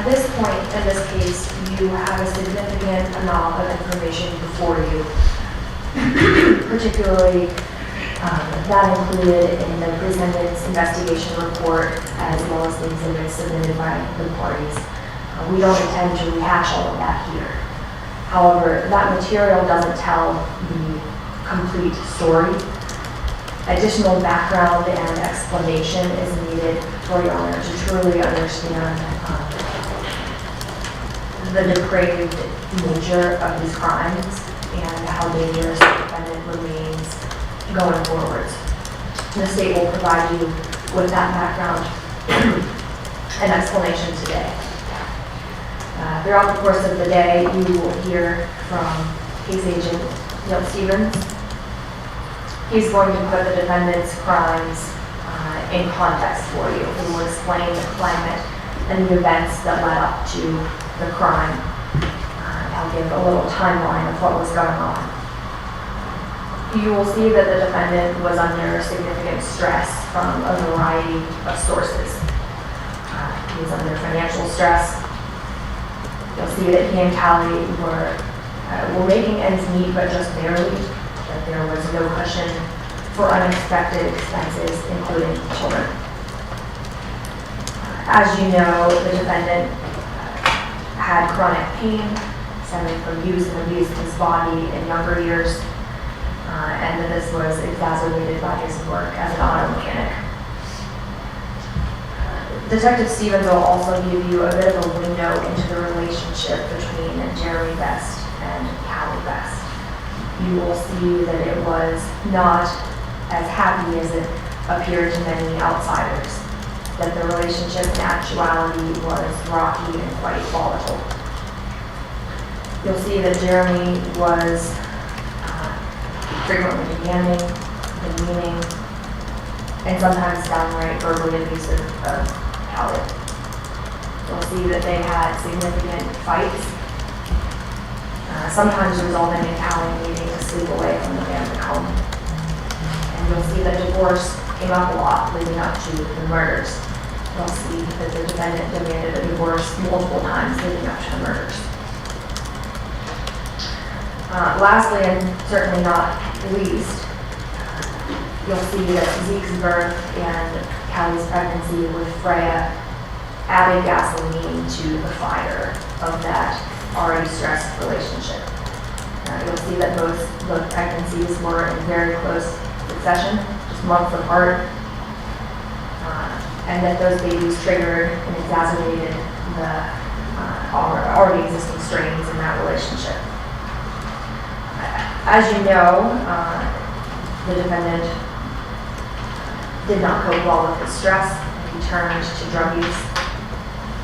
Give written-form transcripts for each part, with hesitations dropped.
At this point in this case, you have a significant amount of information before you, particularly that included in the pre-sentence investigation report as well as the exhibits submitted by the parties. We don't intend to rehash all of that here. However, that material doesn't tell the complete story. Additional background and explanation is needed for your honor to truly understand the depraved nature of these crimes and how dangerous the defendant remains going forwards. The state will provide you with that background and explanation today. Throughout the course of the day, you will hear from case agent Neil Stevens. He's going to put the defendant's crimes in context for you. He will explain the climate and the events that led up to the crime. I'll give a little timeline of what was going on. You will see that the defendant was under significant stress from a variety of sources. He was under financial stress. You'll see that he and Callie were making ends meet, but just barely. That there was no cushion for unexpected expenses, including children. As you know, the defendant had chronic pain stemming from use and abuse of his body in younger years, and that this was exacerbated by his work as an auto mechanic. Detective Stevens will also give you a bit of a window into the relationship between Jeremy Best and Callie Best. You will see that it was not as happy as it appeared to many outsiders, that the relationship in actuality was rocky and quite volatile. You'll see that Jeremy was frequently demanding, demeaning, and sometimes downright verbally abusive of Callie. You'll see that they had significant fights, sometimes resulting in Callie needing to sleep away from the family home. And you'll see that divorce came up a lot leading up to the murders. You'll see that the defendant demanded a divorce multiple times leading up to the murders. Lastly, and certainly not least, you'll see that Zeke's birth and Callie's pregnancy with Freya added gasoline to the fire of that already stressed relationship. You'll see that both pregnancies were in very close succession, just months apart, and that those babies triggered and exacerbated the already existing strains in that relationship. As you know, the defendant did not cope well with his stress. He turned to drug use,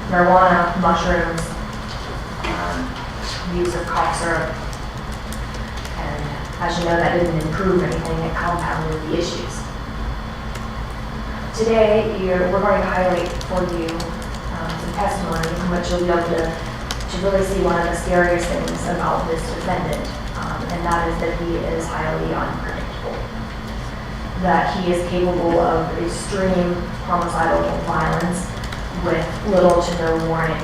marijuana, mushrooms, use of cough syrup, and as you know, that didn't improve anything, it compounded the issues. Today, we're going to highlight for you some testimony from which you'll be able to really see one of the scariest things about this defendant, and that is that he is highly unpredictable. That he is capable of extreme homicidal violence with little to no warning.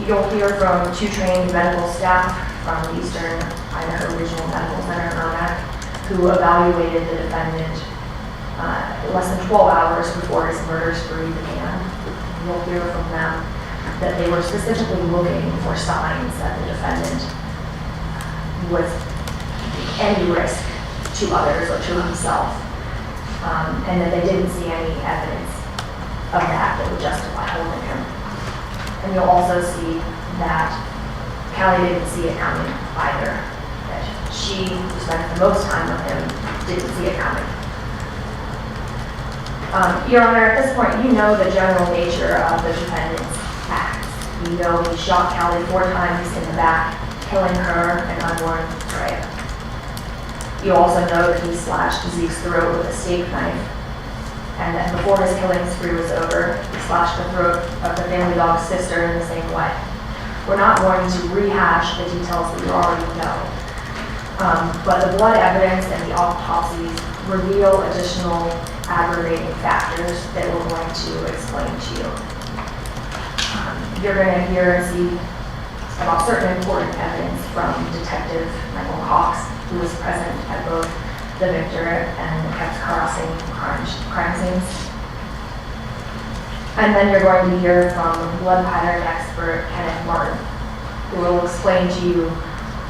You'll hear from two trained medical staff from the Eastern Idaho Regional Medical Center, ERMAC, who evaluated the defendant less than 12 hours before his murder spree began. You'll hear from them that they were specifically looking for signs that the defendant was any risk to others or to himself, and that they didn't see any evidence of that would justify holding him. And you'll also see that Callie didn't see it coming either, that she, who spent the most time with him, didn't see it coming. Your Honor, at this point, you know the general nature of the defendant's acts. You know he shot Callie 4 times in the back, killing her and unborn Freya. You also know that he slashed Zeke's throat with a steak knife, and that before his killing spree was over, he slashed the throat of the family dog's sister in the same way. We're not going to rehash the details that you already know, but the blood evidence and the autopsies reveal additional aggravating factors that we're going to explain to you. you're going to hear and see about certain important evidence from Detective Michael Cox, who was present at both the Victor and the Kept Crossing crime scenes. And then you're going to hear from blood pattern expert Kenneth Martin, who will explain to you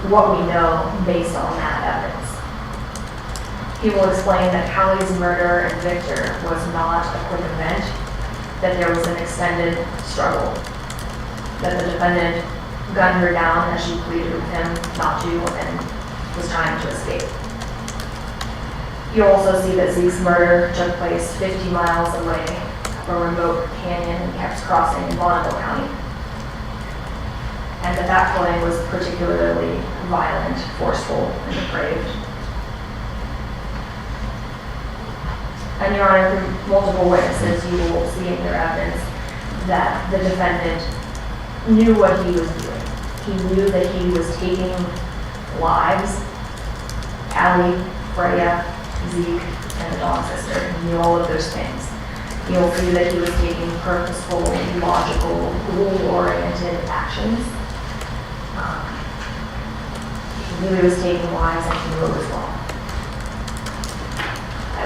what we know based on that evidence. He will explain that Callie's murder and Victor was not a quick event, that there was an extended struggle, that the defendant gunned her down as she pleaded with him not to and was trying to escape. You'll also see that Zeke's murder took place 50 miles away from a remote canyon in Kept Crossing in Randall County, and that killing was particularly violent, forceful, and depraved. And Your Honor, through multiple witnesses, you will see in your evidence that the defendant knew what he was doing. He knew that he was taking lives. Callie, Freya, Zeke, and the dog sister. He knew all of those things. You'll see that he was taking purposeful, logical, goal-oriented actions. He knew he was taking lives and he knew it was wrong.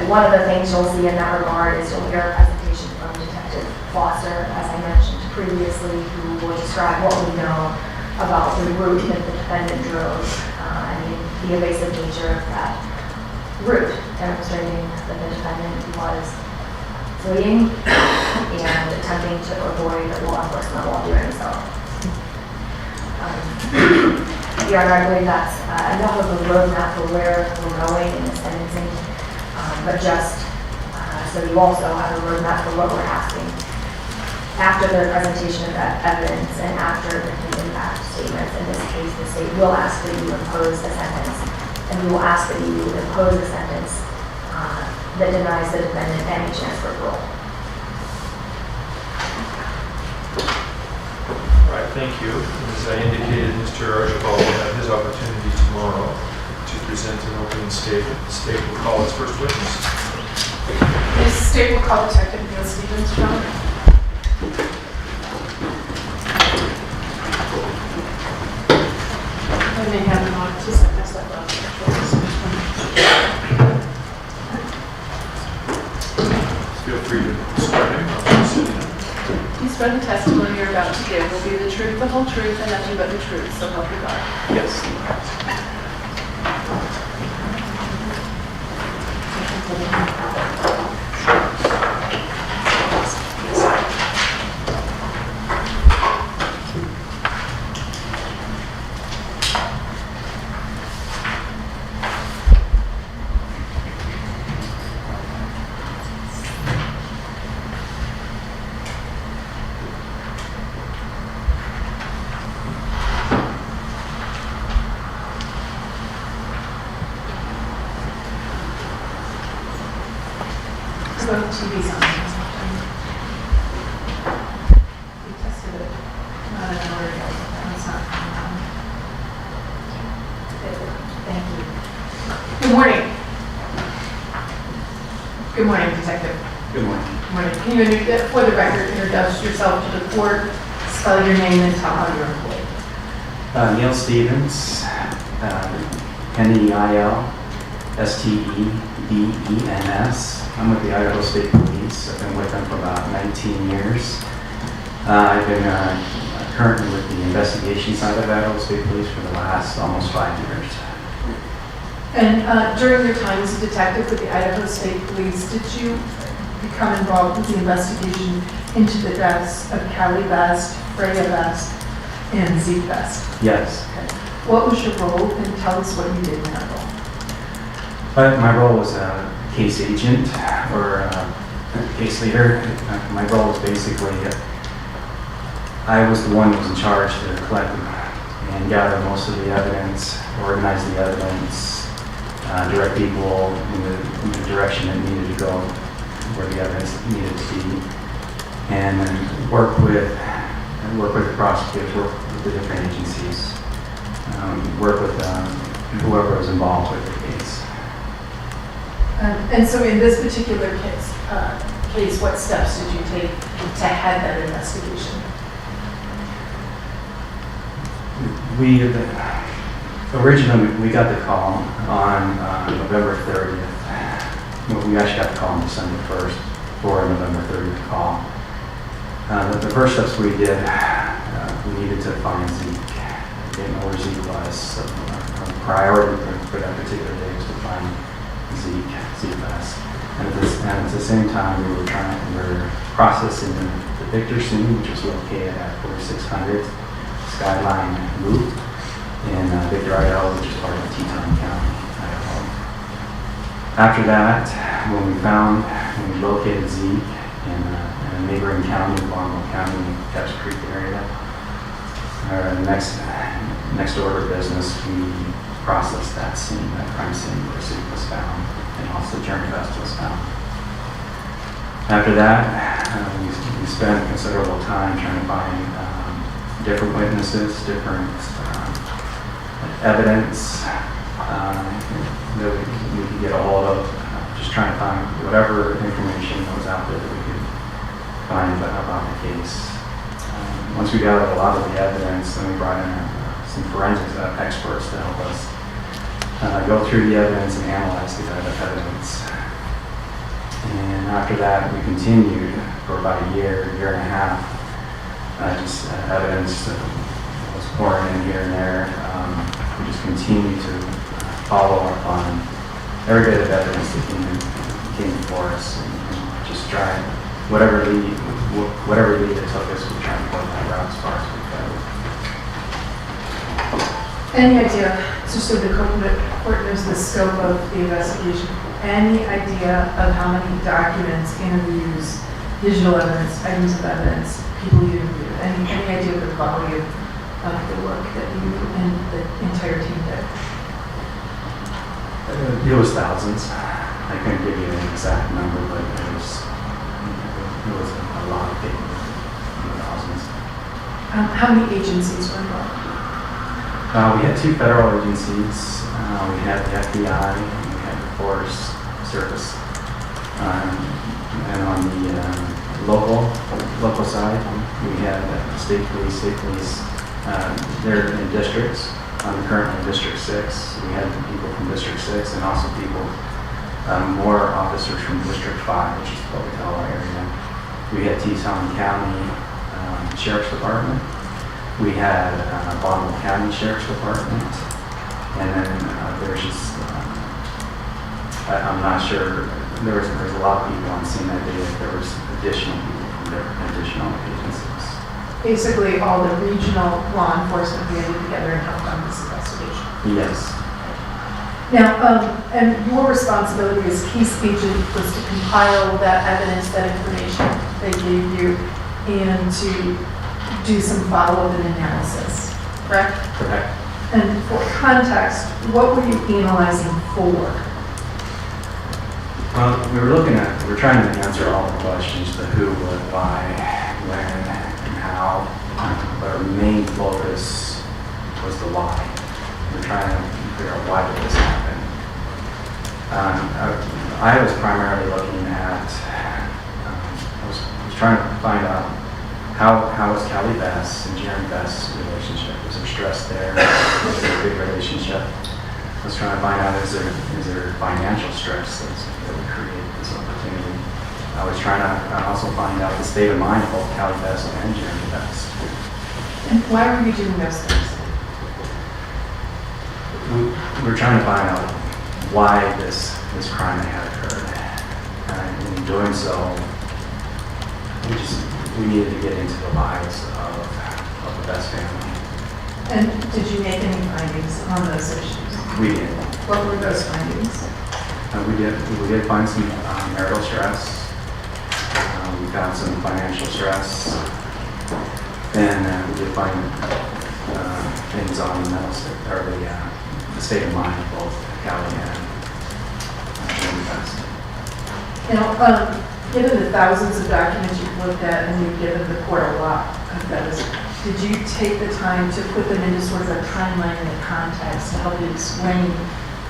One of the things you'll see in that regard is you'll hear a presentation from Detective Foster, as I mentioned previously, who will describe what we know about the route that the defendant drove and the evasive nature of that route, demonstrating that the defendant was fleeing and attempting to avoid law enforcement while doing so. Your Honor, I believe that's enough of a roadmap for where we're going in the sentencing, but just so you also have a roadmap for what we're asking. After the presentation of that evidence and after the impact statements, in this case, the state will ask that you impose a sentence, and we will ask that you impose a sentence that denies the defendant any chance for parole. All right, thank you. As I indicated, Mr. Archibald will have his opportunity tomorrow to present an opening statement. The state will call its first witness. The state will call Detective Neil Stevens, John. I may have him on 2 seconds left on. Feel free to start him. You swear the testimony you're about to give will be the truth, the whole truth, and nothing but the truth, so help you God. Yes. So TV's on. We tested it not an hour ago, and it's not coming on. Thank you. Good morning. Good morning, Detective. Good morning. Good morning. Can you, for the record, introduce yourself to the court, spell your name, and tell how you're employed? Neil Stevens, Neil, Stevens. I'm with the Idaho State Police. I've been with them for about 19 years. I've been currently with the investigation side of Idaho State Police for the last almost 5 years. And during your time as a detective with the Idaho State Police, did you become involved with the investigation into the deaths of Callie Best, Freya Best, and Zeke Best? Yes. Okay. What was your role, and tell us what you did in that role? My role was a case agent or a case leader. My role was basically, I was the one who was in charge to collect and gather most of the evidence, organize the evidence, direct people in the direction it needed to go, where the evidence needed to be, and then work with the prosecutors, work with the different agencies, work with whoever was involved with the case. And so in this particular case, what steps did you take to head that investigation? Originally, we got the call on November 30th. Well, we actually got the call on December 1st for a November 30th call. The first steps we did, we needed to find Zeke. We didn't know where Zeke was. So our priority for that particular day was to find Zeke best. And at the same time, we were processing the Victor scene, which was located at 4600 Skyline Loop in Victor, Idaho, which is part of Teton County, Idaho. After that, when we located Zeke in a neighboring county, Law&Crime County, in the Capps Creek area, our next order of business, we processed that crime scene where Zeke was found, and also Journey Vest was found. After that, we spent considerable time trying to find different witnesses, different evidence that we could get a hold of, just trying to find whatever information that was out there that we could find about the case. Once we got a lot of the evidence, then we brought in some forensics experts to help us go through the evidence and analyze the evidence. And after that, we continued for about a year and a half. Just evidence that was pouring in here and there. We just continued to follow up on every bit of evidence that came before us, and just try whatever lead it took us, we try to go that route as far as we could. Any idea, just so the court knows the scope of the investigation, any idea of how many documents, interviews, digital evidence, items of evidence, people you interviewed? Any idea of the quality of the work that you and the entire team did? It was thousands. I couldn't give you an exact number, but it was a lot of people, thousands. How many agencies were involved? We had 2 federal agencies. We had the FBI, and we had the Forest Service. And on the local side, we had state police. They're in districts. I'm currently in District 6. We had people from District 6 and also people, more officers from District 5, which is what we call our area. We had Teton County Sheriff's Department. We had Baltimore County Sheriff's Department. And then there's just, I'm not sure, there's a lot of people on scene that day. There was additional people from additional agencies. Basically, all the regional law enforcement banded together and helped on this investigation. Yes. Now, and your responsibility as case agent was to compile that evidence, that information they gave you, and to do some follow-up and analysis, correct? Correct. And for context, what were you analyzing for? Well, we were trying to answer all the questions, the who, what, why, when, and how, but our main focus was the why. We're trying to figure out why did this happen. I was primarily looking at, I was trying to find out how was Callie Bass and Jeremy Bass' relationship? Was there stress there? Was there a big relationship? I was trying to find out is there financial stress that would create this opportunity? I was trying to also find out the state of mind of both Callie Bass and Jeremy Bass. And why were you doing those things? We were trying to find out why this crime had occurred. And in doing so, we needed to get into the lives of the Bass family. And did you make any findings on those issues? We did. What were those findings? We did find some marital stress. We found some financial stress. And we did find things on the mental state, or the state of mind of both Callie and Jeremy Bass. Now, given the thousands of documents you've looked at and you've given the court a lot of those, did you take the time to put them into sort of a timeline and a context to help you explain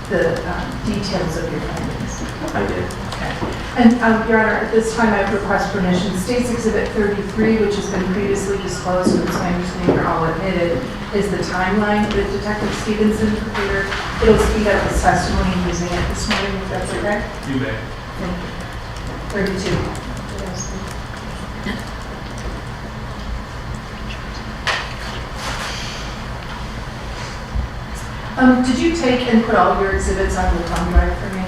the details of your findings? I did. Okay. And Your Honor, at this time I request permission. State's Exhibit 33, which has been previously disclosed, and it's my understanding you're all admitted, is the timeline that Detective Stevenson prepared. It'll speed up his testimony using it this morning, if that's okay. You may. Thank you. 32. Did you take and put all your exhibits on the thumb drive for me?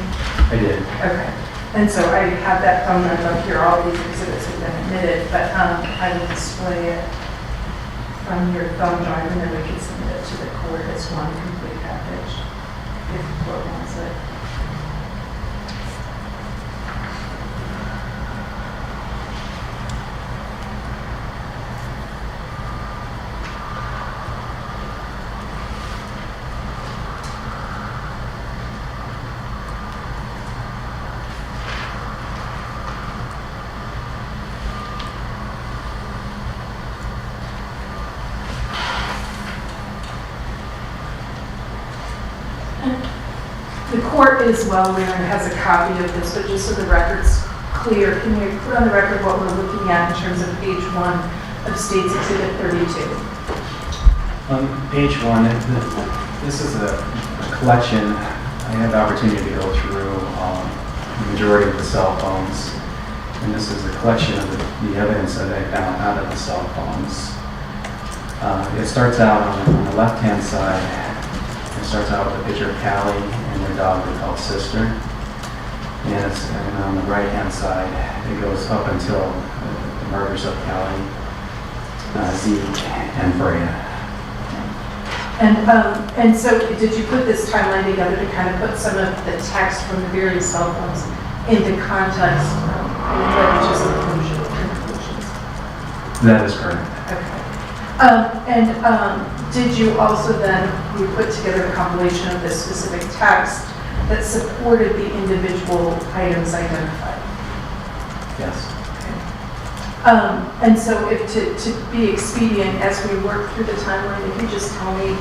I did. Okay. And so I have that thumb drive up here, all these exhibits have been admitted, but I will display it from your thumb drive and then we can submit it to the court as one complete package, if the court wants it. The court is well aware and has a copy of this, but just so the record's clear, can you put on the record what we're looking at in terms of page 1 of State's Exhibit 32? Page 1, this is a collection. I had the opportunity to go through the majority of the cell phones, and this is a collection of the evidence that I found out of the cell phones. It starts out on the left-hand side. It starts out with a picture of Callie and their dog they called Sister. And on the right-hand side, it goes up until the murders of Callie, Zeke, and Freya. And so did you put this timeline together to kind of put some of the text from the various cell phones into context and led you to some conclusions? That is correct. Okay. Did you also then, you put together a compilation of this specific text that supported the individual items identified? Yes. Okay. And so if to be expedient as we work through the timeline, if you just tell me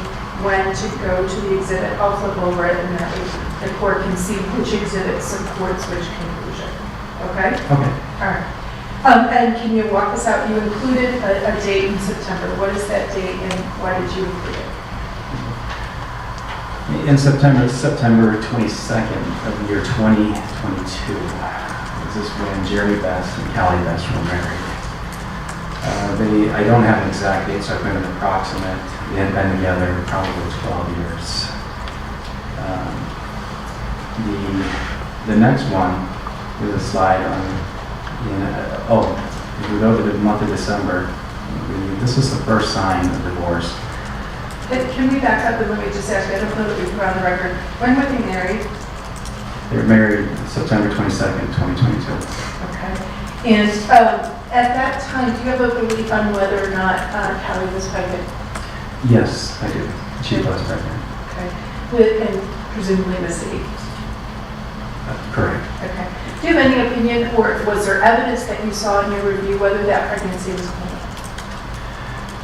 when to go to the exhibit, I'll flip over it and that way the court can see which exhibit supports which conclusion. Okay? Okay. All right. And can you walk us out? You included a date in September. What is that date and why did you include it? In September 22nd of the year 2022. This is when Jerry Best and Callie Best were married. I don't have an exact date, so I've been an approximate. They had been together probably 12 years. The next one is a slide on. If we go to the month of December, this is the first sign of divorce. Can we back up and let me just ask you, I don't know that we put on the record, when were they married? They were married September 22nd, 2022. Okay. And at that time, do you have a belief on whether or not Callie was pregnant? Yes, I do. She was pregnant. Okay. And presumably Missy? Correct. Okay. Do you have any opinion, or was there evidence that you saw in your review whether that pregnancy was planned?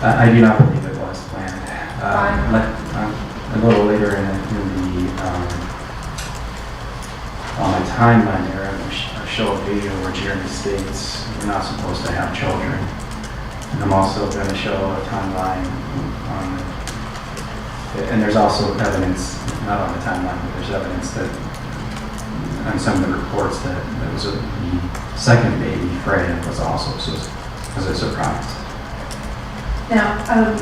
I do not believe it was planned. Why? A little later in on my timeline there, I show a video where Jeremy states we're not supposed to have children. And I'm also going to show a timeline and there's also evidence, not on the timeline, but there's evidence that on some of the reports that there was the second baby, Freya, was also was a surprise. Now,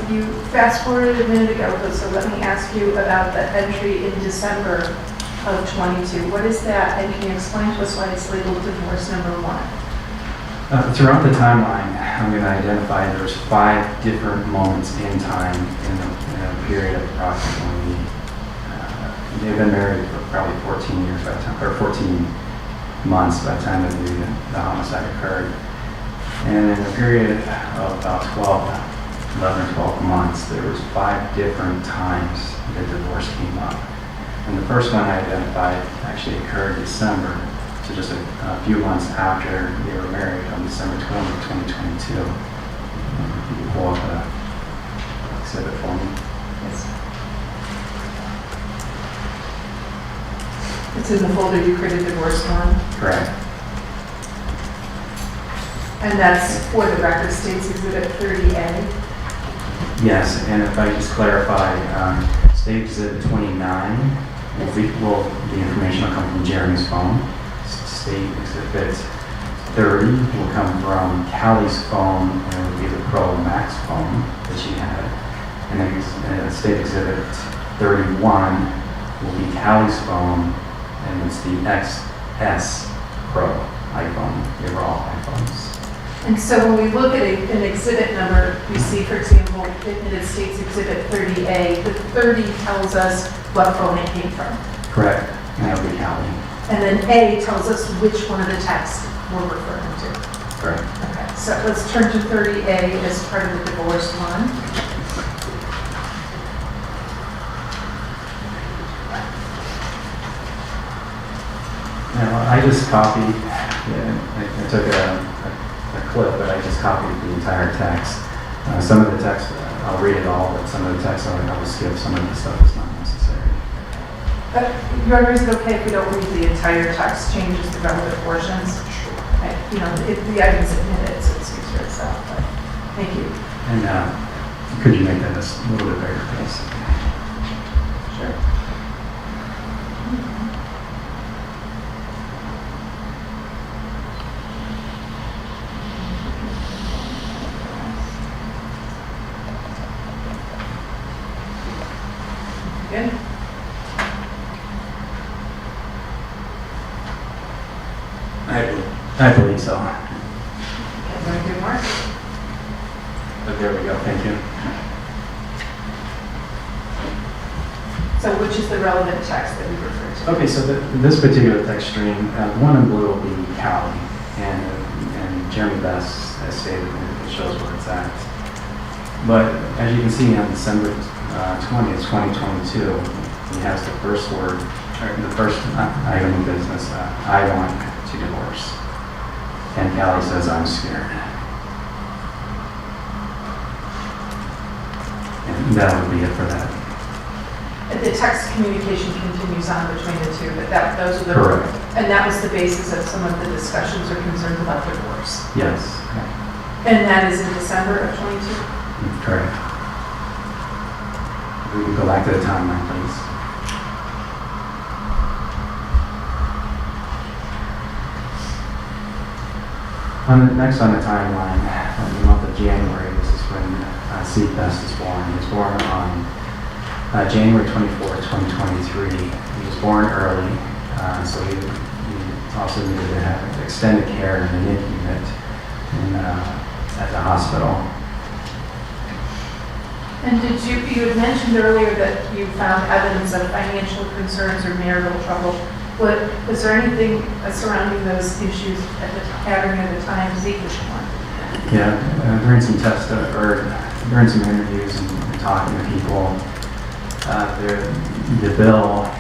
you fast forwarded a minute ago, so let me ask you about the entry in December of 22. What is that, and can you explain to us why it's labeled divorce number 1? Throughout the timeline, I'm going to identify there's 5 different moments in time in a period of approximately, they've been married for probably 14 years by the time, or 14 months by the time that the homicide occurred. And in a period of about 11 or 12 months, there was 5 different times that divorce came up. And the first one I identified actually occurred December, so just a few months after they were married on December 20th, 2022. If you can pull up the exhibit for me. Yes. It's in the folder you created divorce on. Correct. And that's for the record, States Exhibit 30A. Yes, and if I just clarify, State Exhibit 29 will the information will come from Jeremy's phone. State Exhibit 30 will come from Callie's phone, and it will be the Pro Max phone that she had. And then State Exhibit 31 will be Callie's phone, and it's the XS Pro iPhone. They were all iPhones. And so when we look at an exhibit number, we see, for example, it states Exhibit 30A. The 30 tells us what phone it came from. Correct. And that would be Callie. And then A tells us which one of the texts we're referring to. Correct. Okay, so let's turn to 30A as part of the divorce one. Now, I just copied, I took a clip, but I just copied the entire text. Some of the text, I'll read it all, but some of the text I will skip. Some of the stuff is not necessary. Your is it okay if we don't read the entire text, changes the relevant portions? You know, the items admitted, so it speaks for itself, but thank you. And could you make that a little bit bigger, please? Sure. Good. I believe so. Okay, want to do more? But there we go, thank you. So which is the relevant text that we refer to? Okay, so this particular text stream, the one in blue will be Callie, and Jeremy Best has stated it shows where it's at. But as you can see on December 20th, 2022, he has the first word, or the first item of business, I want to divorce. And Callie says, I'm scared. And that would be it for that. The text communication continues on between the two, but those are the... Correct. And that was the basis of some of the discussions or concerns about divorce. Yes. And that is in December of 22? Correct. We can go back to the timeline, please. Next on the timeline, in the month of January, this is when Zeke Best is born. He was born on January 24th, 2023. He was born early, so he also needed to have extended care in the NICU unit at the hospital. And you had mentioned earlier that you found evidence of financial concerns or marital trouble. Was there anything surrounding those issues at the time Zeke was born? Yeah, during some tests or during some interviews and talking to people, the bill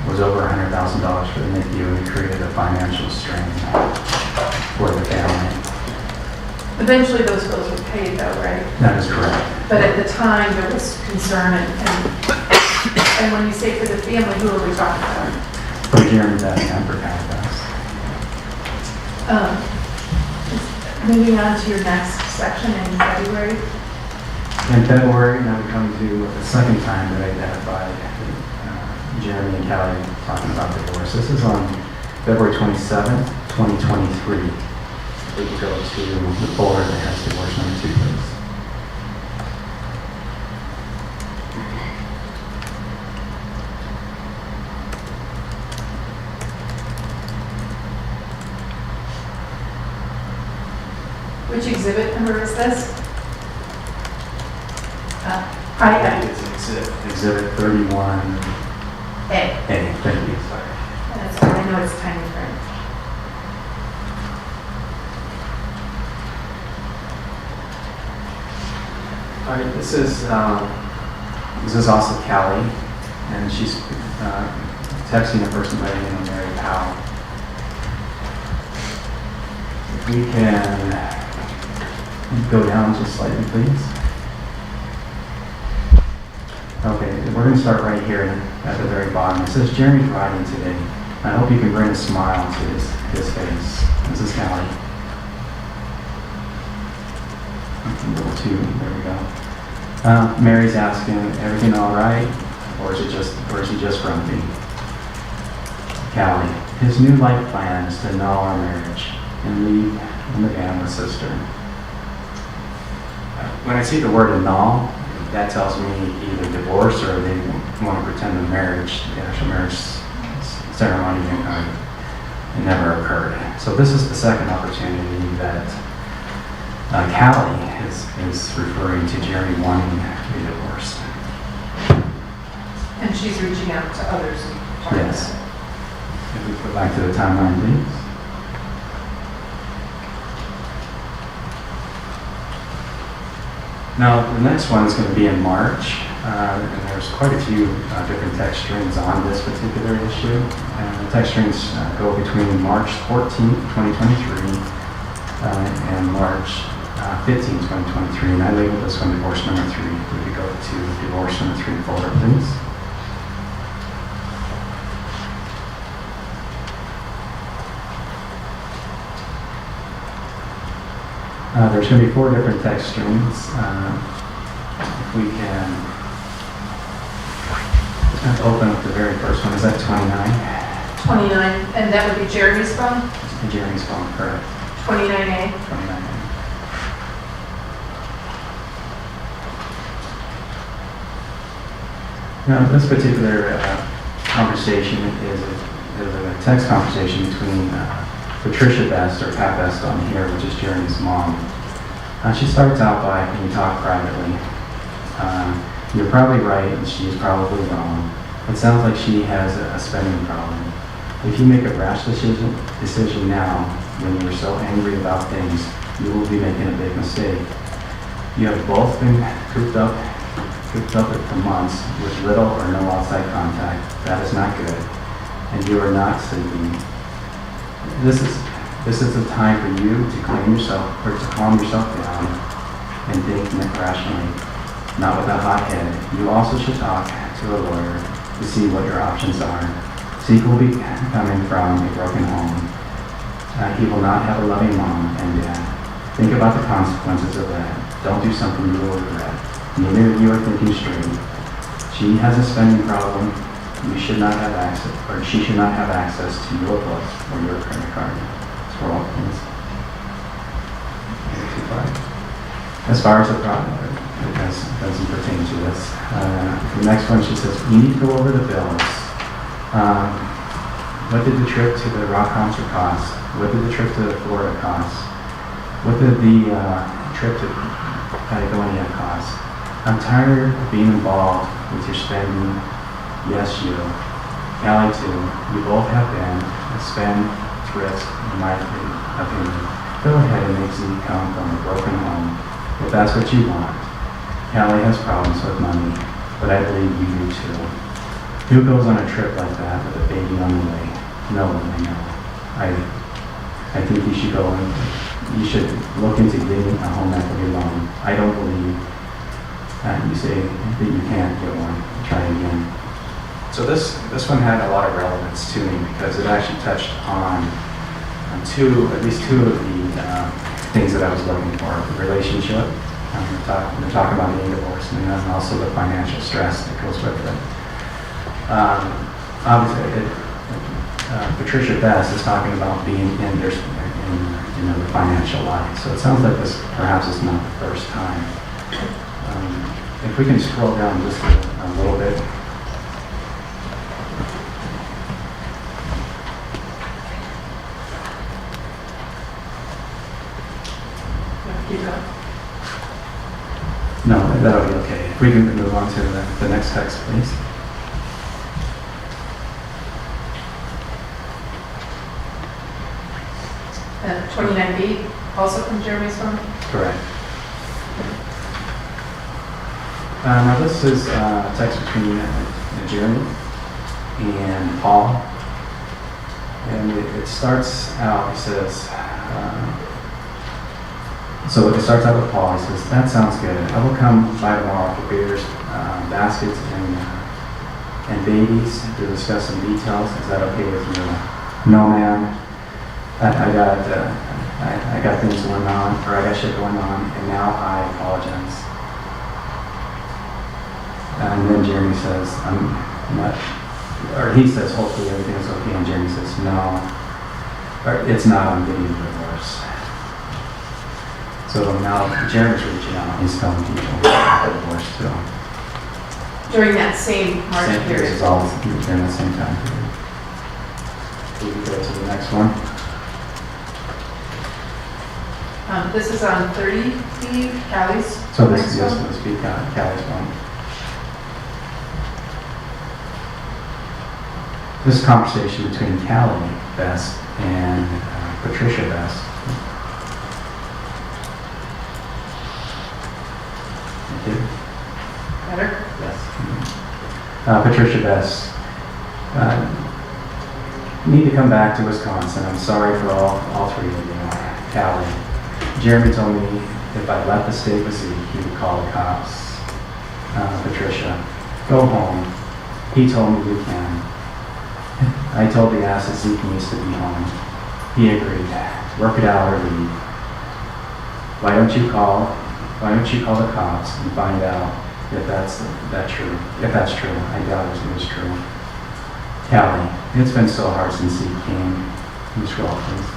was over $100,000 for the NICU, and it created a financial strain for the family. Eventually those bills were paid though, right? That is correct. But at the time there was concern and when you say for the family, who are we talking about? For Jeremy Best and for Callie Best. Moving on to your next section in February. In February, now we come to the second time that I identified Jeremy and Callie talking about divorce. This is on February 27th, 2023. We can go to the folder that has divorce number 2, please. Which exhibit number is this? I think it's exhibit 31. A. Thank you. That's fine. I know it's tiny print. All right, this is also Callie, and she's texting a person by the name of Mary Powell. If we can go down just slightly, please. Okay, we're going to start right here at the very bottom. It says, Jeremy's riding today. I hope you can bring a smile to his face. This is Callie. A little too, there we go. Mary's asking, everything all right? Or is he just grumpy? Callie, his new life plan is to annul our marriage and leave in the van with sister. When I see the word annul, that tells me either divorce or they want to pretend the actual marriage ceremony it never occurred. So this is the second opportunity that Callie is referring to Jeremy wanting to be divorced. And she's reaching out to others. Yes. If we go back to the timeline, please. Now, the next one is going to be in March, and there's quite a few different text strings on this particular issue. And the text strings go between March 14th, 2023, and March 15th, 2023. And I labeled this one divorce number 3. We could go to divorce number 3 folder, please. There's going to be 4 different text strings. If we can open up the very first one, is that 29? 29, and that would be Jeremy's phone? Jeremy's phone, correct. 29A. 29. Now, this particular conversation is a text conversation between Patricia Best, or Pat Best on here, which is Jeremy's mom. She starts out by, can you talk privately? You're probably right, and she's probably wrong. It sounds like she has a spending problem. If you make a rash decision now, when you're so angry about things, you will be making a big mistake. You have both been cooped up for months with little or no outside contact. That is not good. And you are not sleeping. This is the time for you to calm yourself down and think rationally, not with a hot head. You also should talk to a lawyer to see what your options are. Zeke will be coming from a broken home. He will not have a loving mom and dad. Think about the consequences of that. Don't do something you will regret. Neither of you are thinking straight. She has a spending problem. You should not have access, or she should not have access to your books or your credit card. Scroll up, please. As far as the problem, it doesn't pertain to this. The next one, she says, we need to go over the bills. What did the trip to the rock concert cost? What did the trip to Florida cost? What did the trip to Patagonia cost? I'm tired of being involved with your spending. Yes, you. Callie, too. You both have been a spendthrift, in my opinion. Go ahead and make Zeke come from a broken home, if that's what you want. Callie has problems with money, but I believe you do too. Who goes on a trip like that with a baby on the way? No one I know. I think you should go and you should look into getting a home equity loan. I don't believe you say that you can't get one. Try again. So this one had a lot of relevance to me because it actually touched on at least two of the things that I was looking for: the relationship. We're talking about getting divorced, and then also the financial stress that goes with it. Obviously, Patricia Best is talking about being in the financial life. So it sounds like this perhaps is not the first time. If we can scroll down just a little bit. Keep going. No, that'll be okay. If we can move on to the next text, please. And 29B, also from Jeremy's phone? Correct. Now this is a text between Jeremy and Paul. And it starts out, he says, so it starts out with Paul. He says, that sounds good. I will come by tomorrow for beers, baskets, and babies to discuss some details. Is that okay with you? No, ma'am. I got things going on, or I got shit going on, and now I apologize. And then Jeremy says, I'm not, or he says, hopefully everything is okay. And Jeremy says, no, or it's not, I'm getting a divorce. So now Jeremy's reaching out, he's telling people about the divorce too. During that same March Same period. This is all during the same time period. We can go to the next one. This is on 30, Steve, Callie's. So this next is one. this speak Callie's one. This is a conversation between Callie Best and Patricia Best. Okay. Better? Yes. Patricia Best. Need to come back to Wisconsin. I'm sorry for all three of you. Callie. Jeremy told me if I left the state with Zeke, he would call the cops. Patricia, go home. He told me you can. I told the ass that Zeke needs to be home. He agreed. Work it out or leave. Why don't you call the cops and find out if that's true? If that's true, I doubt it was true. Callie, it's been so hard since Zeke came. Can you scroll, please?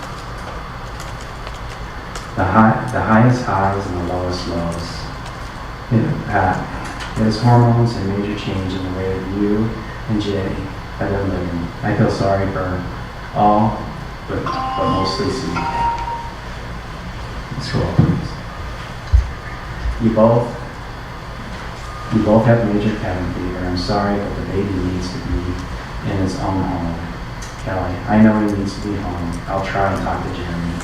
The highest highs and the lowest lows. It is hormones and major change in the way that you and Jay have been living. I feel sorry for all, but mostly Zeke. Scroll, please. You both have major cabin fever. I'm sorry, but the baby needs to be in his own home. Callie, I know he needs to be home. I'll try and talk to Jeremy.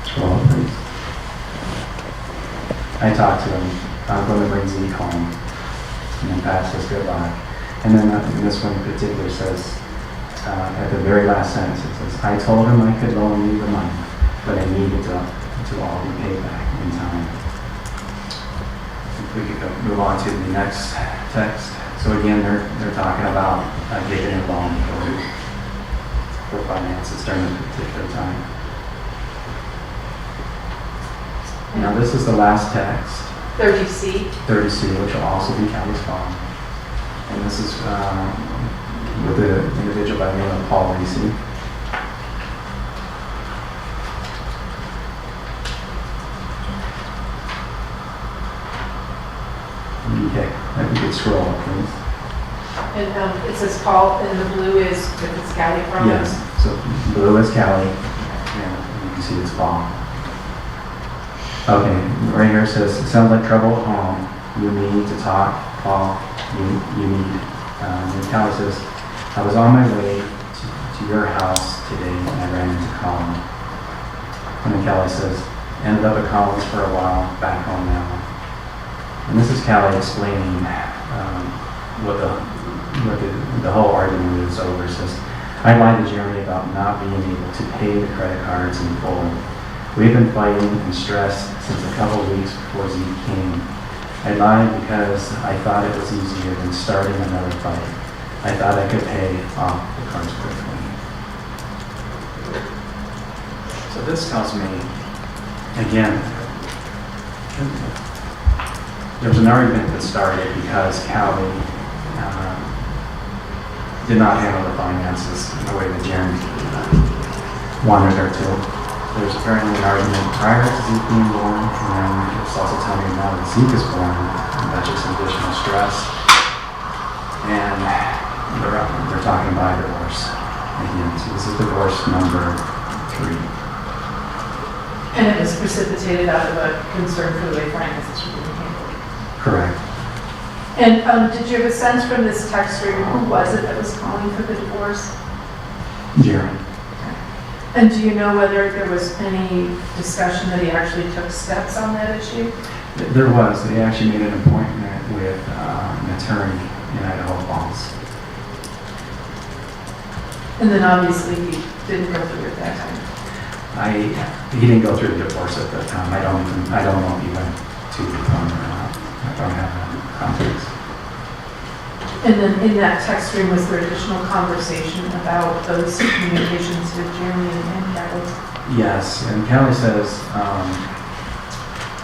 Scroll up, please. I talked to him. I'm going to bring Zeke home. And then Pat says good luck. And then this one in particular says, at the very last sentence, it says, I told him I could loan you the money, but I needed to all be paid back in time. If we could move on to the next text. So again, they're talking about getting a loan for finances during this particular time. Now this is the last text, 30C. 30C, which will also be Callie's phone. And this is with the individual by the name of Paul Reese. Okay, if you could scroll up, please. And it says Paul, and the blue is, if it's Callie from? Yes, so blue is Callie, and you can see it's Paul. Okay, right here it says, it sounds like trouble at home. You need to talk, Paul. You need. And Callie says, I was on my way to your house today and I ran into Colin. And then Callie says, ended up at Colin's for a while, back home now. And this is Callie explaining what the whole argument is over. It says, I lied to Jeremy about not being able to pay the credit cards in full. We've been fighting and stressed since a couple of weeks before Zeke came. I lied because I thought it was easier than starting another fight. I thought I could pay off the cards quickly. So this tells me, again, there was an argument that started because Callie did not handle the finances in the way that Jeremy wanted her to. There's apparently an argument prior to Zeke being born, and then it's also telling me now that Zeke is born, that's just some additional stress. And they're talking about divorce. Again, so this is divorce number 3. And it was precipitated out of a concern for the way finances were being handled. Correct. And did you have a sense from this text string, who was it that was calling for the divorce? Jeremy. And do you know whether there was any discussion that he actually took steps on that issue? There was. They actually made an appointment with an attorney in Idaho Falls. And then obviously he didn't go through at that time. He didn't go through the divorce at that time. I don't know if he went to the phone or not. I don't have that context. And then in that text string, was there additional conversation about those communications with Jeremy and Callie? Yes, and Callie says,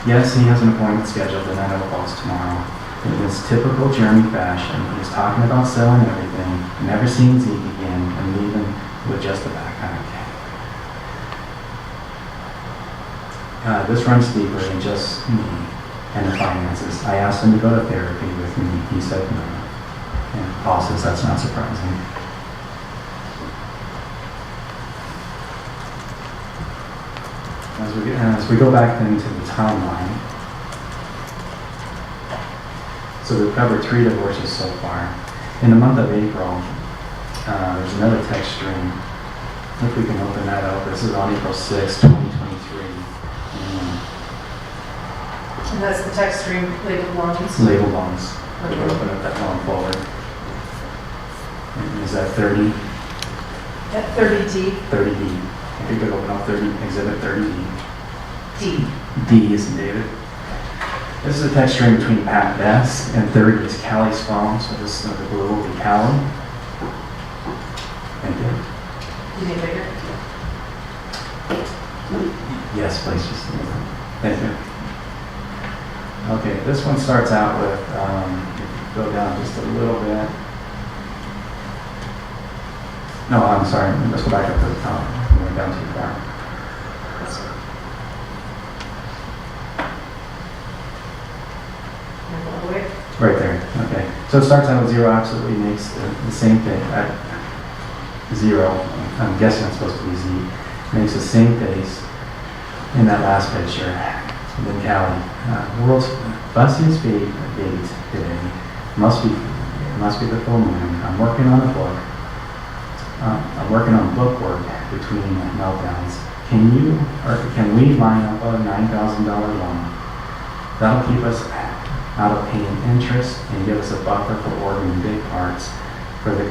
yes, he has an appointment scheduled in Idaho Falls tomorrow. In his typical Jeremy fashion, he's talking about selling everything, never seeing Zeke again, and leaving with just a backpack. This runs deeper than just me and the finances. I asked him to go to therapy with me. He said no. And Paul says that's not surprising. As we go back into the timeline, so we've covered 3 divorces so far. In the month of April, there's another text string. If we can open that up, this is on April 6, 2023. And that's the text stream labeled loans. Label loans. We'll open up that loan forward. Is that 30? At 30D. 30D. If you could open up 30, exhibit 30D. D. D is in David. This is a text string between Pat and Bess, and 30 is Callie's phone, so this the blue will be Callie. Thank you. You need bigger? Yes, please, just a minute. Thank you. Okay, this one starts out with, go down just a little bit. No, I'm sorry, let's go back up to the top. We went down too far. Right there, okay. So it starts out with 0, absolutely makes the same thing. At 0, I'm guessing it's supposed to be Z, makes the same face in that last picture. And then Callie, world's fussiest baby today. Must be the full moon. I'm working on a book. I'm working on book work between meltdowns. Can we line up a $9,000 loan? That'll keep us out of paying interest and give us a buffer for ordering big parts for the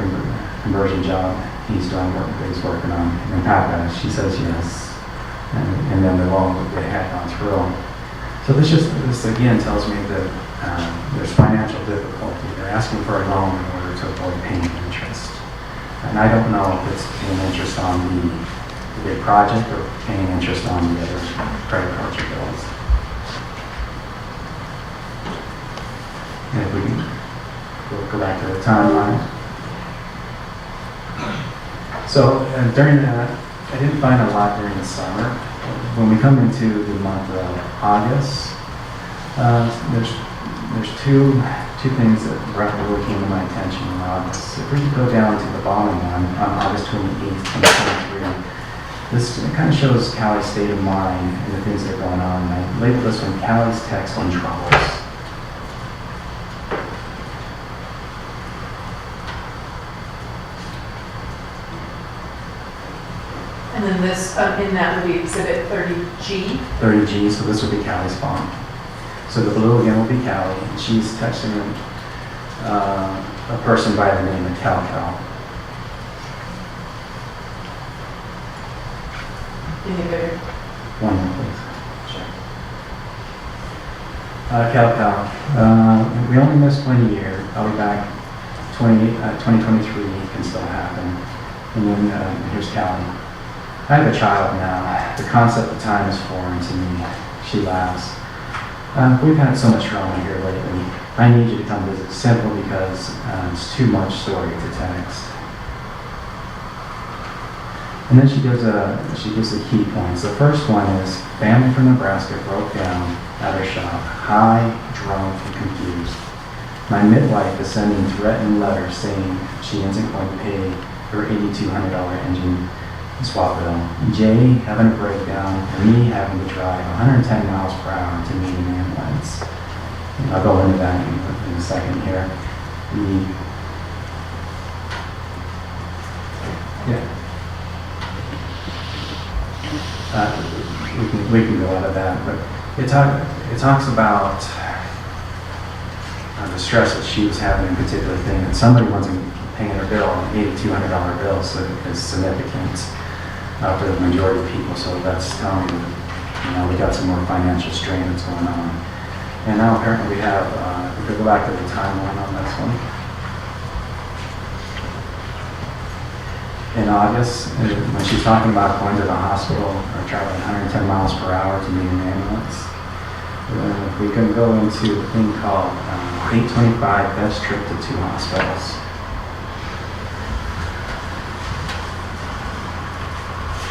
conversion job he's working on. And Pat, she says yes. And then the loan they had gone through. So this again tells me that there's financial difficulty. They're asking for a loan in order to avoid paying interest. And I don't know if it's paying interest on the big project or paying interest on the other credit cards or bills. And if we can go back to the timeline. So during that, I didn't find a lot during the summer. When we come into the month of August, there's two things that really came to my attention in August. If we could go down to the bottom one, on August 28th, 2023, this kind of shows Callie's state of mind and the things that are going on. And I labeled this one Callie's text on troubles. And then this, in that would be exhibit 30G. 30G, so this would be Callie's phone. So the blue again will be Callie, and she's texting a person by the name of Cal. You need bigger. One more, please. Sure. Cal. We only missed 1 year. I'll be back. 2023 can still happen. And then here's Callie. I have a child now. The concept of time is foreign to me. She laughs. We've had so much drama here lately. I need you to come visit. Simple because it's too much story to text. And then she gives the key points. The first one is family from Nebraska broke down at her shop, high, drunk, and confused. My midwife is sending threatening letters saying she isn't going to pay her $8,200 engine swap bill. Jay having a breakdown, and me having to drive 110 miles per hour to meet an ambulance. I'll go into that in a second here. We can go out of that, but it talks about the stress that she was having in a particular thing, and somebody wasn't paying her bill, an $8,200 bill, so it's significant for the majority of people. So that's telling me that, we got some more financial strain that's going on. And now apparently we have, we could go back to the timeline on this one. In August, when she's talking about going to the hospital or traveling 110 miles per hour to meet an ambulance, We can go into a thing called 825 best trip to 2 hospitals.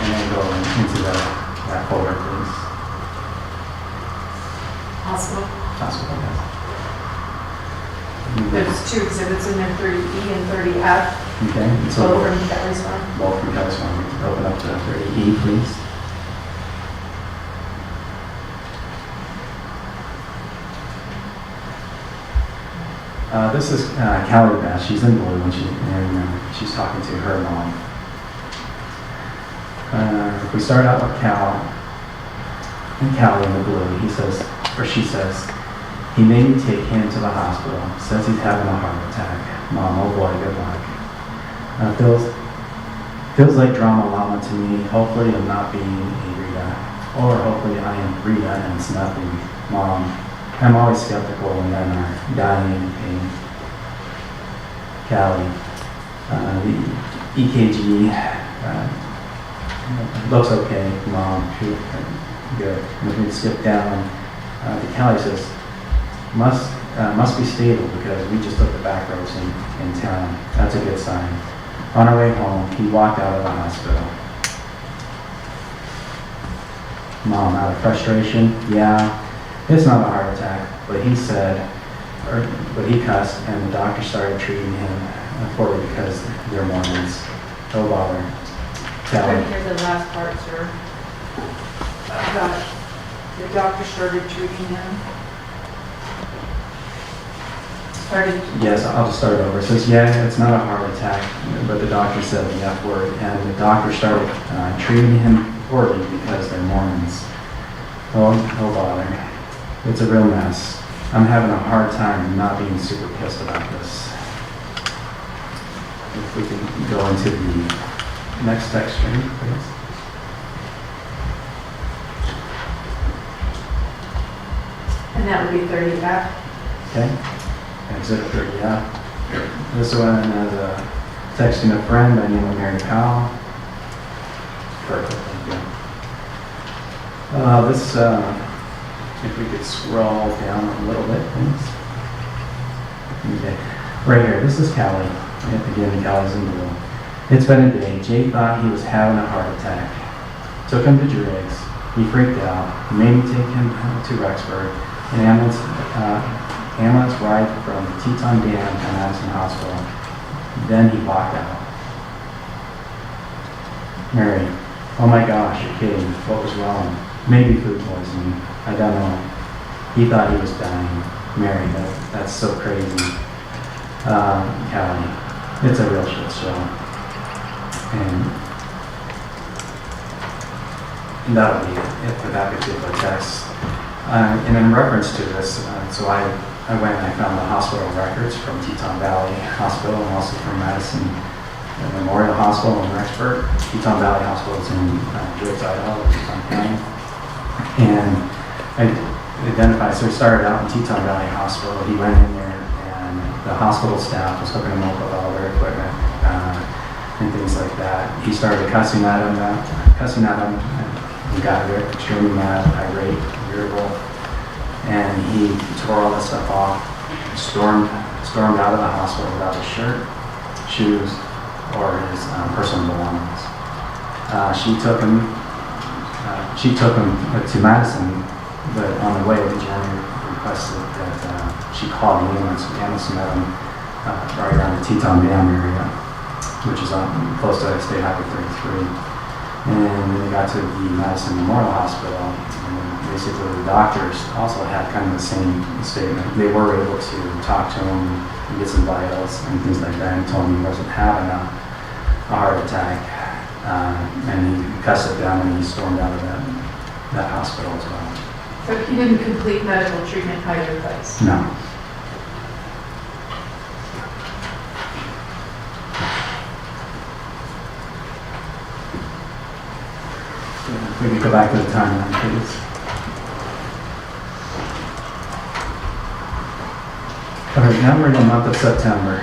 And then go into that folder, please. Hospital. Hospital, yes. There's 2 exhibits in there, 30E and 30F. Okay, and so Both from Kelly's one. both from Kelly's one. Open up to 30E, please. This is Callie Bass. She's in blue and she's talking to her mom. If we start out with Cal and Callie in the blue, he says, or she says, he made me take him to the hospital. Says he's having a heart attack. Mom, oh boy, good luck. Feels like drama llama to me. Hopefully I'm not being a Rita. Or hopefully I am Rita and it's nothing. Mom, I'm always skeptical when men are dying in pain. Callie, the EKG looks okay. Mom, good. And if we skip down, the Callie says, must be stable because we just took the back roads in town. That's a good sign. On our way home, he walked out of the hospital. Mom, out of frustration? Yeah, it's not a heart attack, but he cussed and the doctor started treating him poorly because they're Mormons. Oh bother. Couldn't hear the last part, sir. About the doctor started treating him. Yes, I'll just start over. It says, yeah, it's not a heart attack, but the doctor said the F word, and the doctor started treating him poorly because they're Mormons. Oh bother. It's a real mess. I'm having a hard time not being super pissed about this. If we can go into the next text string, please. And that would be 30F. Okay. Exit 30, yeah. This one has a texting a friend by name of Mary Powell. Perfect, thank you. This, if we could scroll down a little bit, please. Okay. Right here, this is Callie. Again, Callie's in blue. It's been a day. Jay thought he was having a heart attack. Took him to Driggs. He freaked out. Made me take him to Rexburg. An ambulance ride from the Teton Dam to Madison Hospital. Then he walked out. Mary, oh my gosh, you're kidding. What was wrong? Maybe food poisoning. I don't know. He thought he was dying. Mary, that's so crazy. Callie, it's a real shit show. And that would be it for that particular text. And in reference to this, so I went and I found the hospital records from Teton Valley Hospital and also from Madison Memorial Hospital in Rexburg. Teton Valley Hospital is in Driggs, Idaho, Teton County. And I identified, so he started out in Teton Valley Hospital. He went in there and the hospital staff was hooking him up with all their equipment and things like that. He started cussing at him, and he got extremely mad, irate, irritable. And he tore all that stuff off, stormed out of the hospital without his shirt, shoes, or his personal belongings. She took him to Madison, but on the way, the janitor requested that she call the ambulance. The ambulance met him right around the Teton Dam area, which is close to State Highway 33. And then they got to the Madison Memorial Hospital, and basically the doctors also had kind of the same statement. They were able to talk to him and get some vitals and things like that, and told him he wasn't having a heart attack. And he cussed it down and he stormed out of that hospital as well. So he didn't complete medical treatment by your place? No. If we could go back to the timeline, please. All right, now we're in the month of September,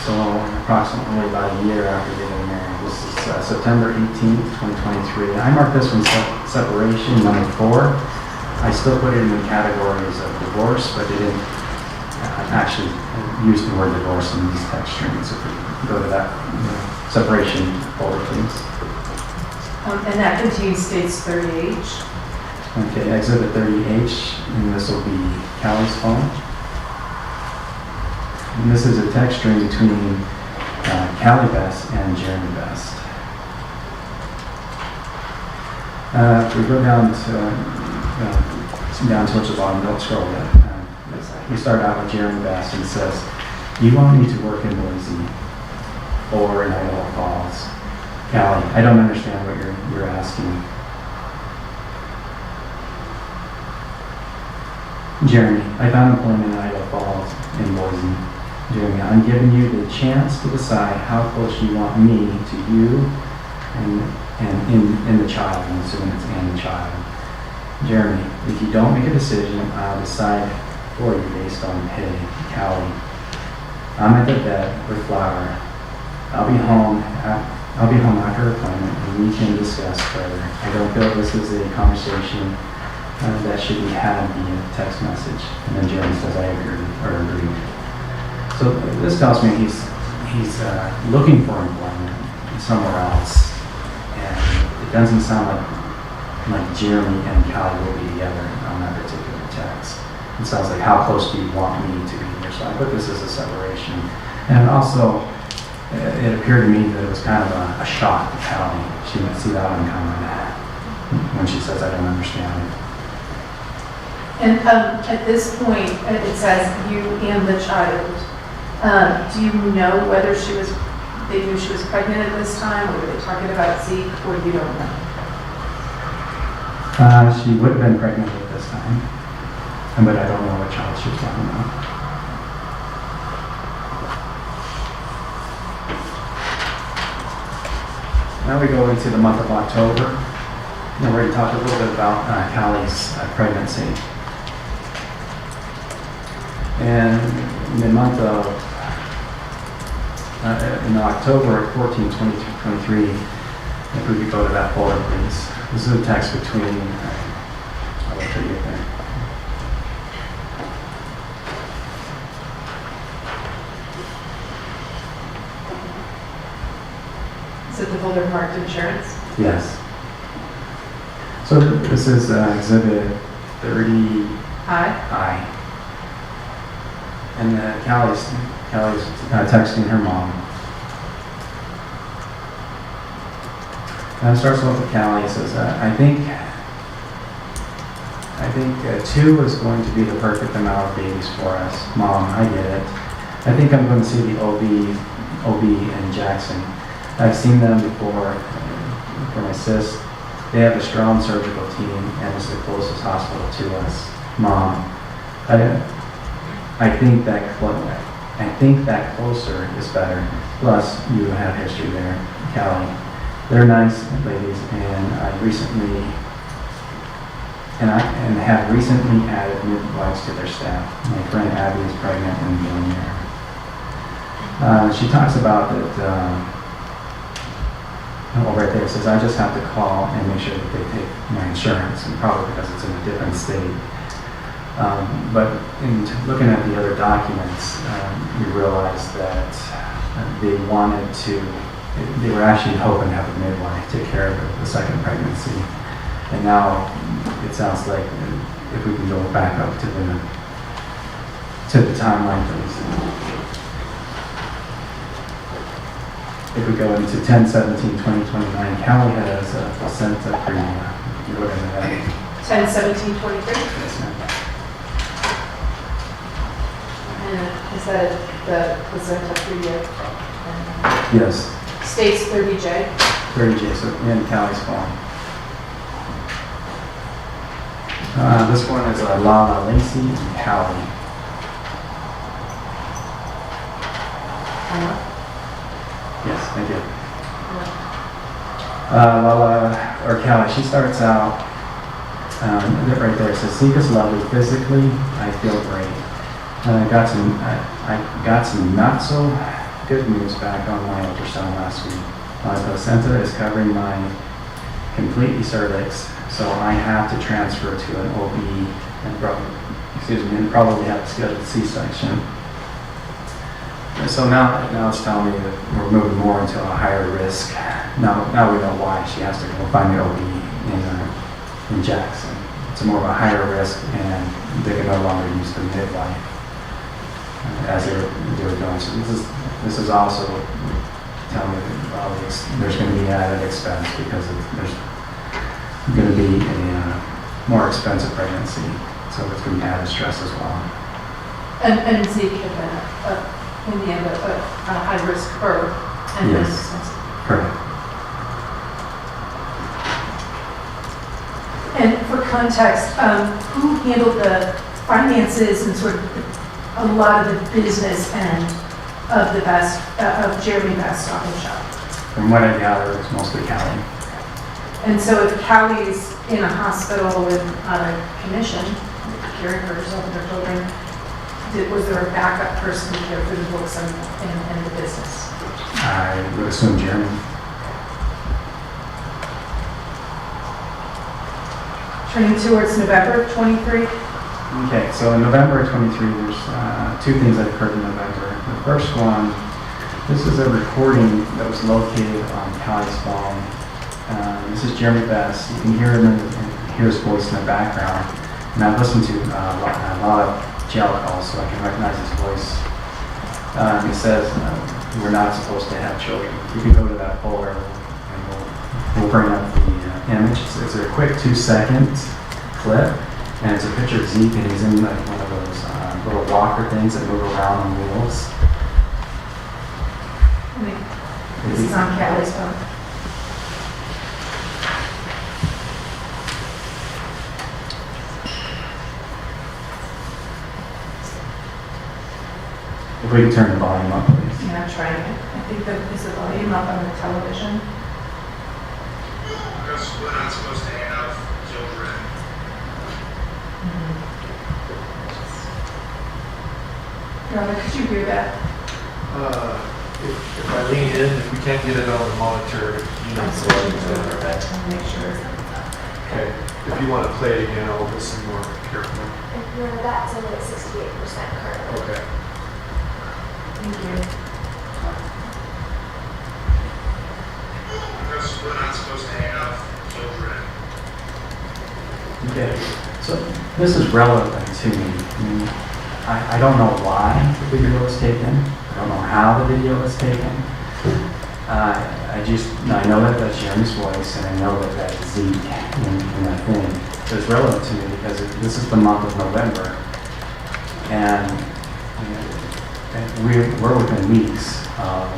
so approximately about a year after getting married. This is September 18th, 2023. I marked this one separation number 4. I still put it in the categories of divorce, but it didn't actually use the word divorce in these text strings. If we go to that separation folder, please. And that contains states 30H. Okay, Exhibit 30H, and this will be Callie's phone. And this is a text string between Callie Best and Jeremy Best. If we go down towards the bottom, don't scroll yet. We start out with Jeremy Best, and it says, "You want me to work in Boise or in Idaho Falls?" Callie, I don't understand what you're asking. Jeremy, I found employment in Idaho Falls in Boise. Jeremy, I'm giving you the chance to decide how close you want me to you and in the child. I'm assuming it's in the child. Jeremy, if you don't make a decision, I'll decide for you based on pay. Callie, I'm at the bed with Flower. I'll be home after her appointment and we can discuss further. I don't feel this is a conversation that should be had via text message. And then Jeremy says, I agree. So this tells me he's looking for employment somewhere else. And it doesn't sound like Jeremy and Callie will be together on that particular text. It sounds like, how close do you want me to be here? So I put this as a separation. And also, it appeared to me that it was kind of a shock to Callie. She didn't see that one coming when she says, I don't understand it. And at this point, it says you and the child. Do you know whether they knew she was pregnant at this time, or were they talking about Zeke, or you don't know? She would have been pregnant at this time, but I don't know what child she was talking about. Now we go into the month of October. Now we're going to talk a little bit about Callie's pregnancy. And in the month of, in October 14, 2023, if we could go to that folder, please. This is a text between, I'll let you get there. Is it the folder marked insurance? Yes. So this is Exhibit 30I. And Callie's texting her mom. And it starts off with Callie. It says, I think 2 is going to be the perfect amount of babies for us. Mom, I get it. I think I'm going to see the OB in Jackson. I've seen them before for my sis. They have a strong surgical team and it's the closest hospital to us. Mom, I think that closer is better. Plus, you have history there, Callie. They're nice ladies, and have recently added midwives to their staff. My friend Abby is pregnant in 1 year. She talks about that. Right there it says, I just have to call and make sure that they take my insurance, and probably because it's in a different state. But in looking at the other documents, we realized that they were actually hoping to have a midwife take care of the second pregnancy. And now it sounds like if we can go back up to the timeline, please. If we go into 10/17/2029, Callie has a placenta previa. You look at that. 10/17/23? Yes, ma'am. And is that the placenta previa? Yes, States 30J. 30J, so in Callie's phone. This one is Lala, Lacey, and Callie. Yes, thank you. Lala, or Callie, she starts out, right there, it says, Zeke is lovely physically, I feel great. I got some not so good news back on my ultrasound last week. My placenta is covering my completely cervix. So I have to transfer to an OB and probably have to schedule a C-section. And so now it's telling me that we're moving more into a higher risk. Now we know why she has to go find the OB in Jackson. It's more of a higher risk, and they can no longer use the midwife as they were doing. So this is also telling me that there's going to be added expense because there's going to be a more expensive pregnancy. So it's going to be added stress as well. And Zeke had been, in the end, a high-risk birth. And Yes, correct. And for context, who handled the finances and sort of a lot of the business end of of Jeremy Best's Stop and Shop? From what I gather, it's mostly Callie. And so if Callie's in a hospital with a commission, caring for herself and her children, was there a backup person to care for the books and the business? I would assume Jeremy. Turning towards November 23. Okay, so in November of 23, there's two things that occurred in November. The first one, this is a recording that was located on Callie's phone. This is Jeremy Best. You can hear him hear his voice in the background. And I've listened to a lot of jail calls, so I can recognize his voice. He says, we're not supposed to have children. You can go to that folder and we'll bring up the image. It's a quick 2-second clip, and it's a picture of Zeke, and he's in like one of those little walker things that move around on wheels. This is on Callie's phone. If we can turn the volume up, please. Yeah, I'm trying it. I think that is the volume up on the television. Because we're not supposed to have children. Rhonda, could you hear that? If I lean in, if we can't get it on the monitor, I'm switching to it, but to make sure. okay. If you want to play it again, I'll listen more carefully. That's only at 68% currently. Okay. Thank you. Because we're not supposed to have children. Okay, so this is relevant to me. I don't know why the video was taken. I don't know how the video was taken. I know that that's Jeremy's voice, and I know that that's Zeke in that thing. So it's relevant to me because this is the month of November, and we're within weeks of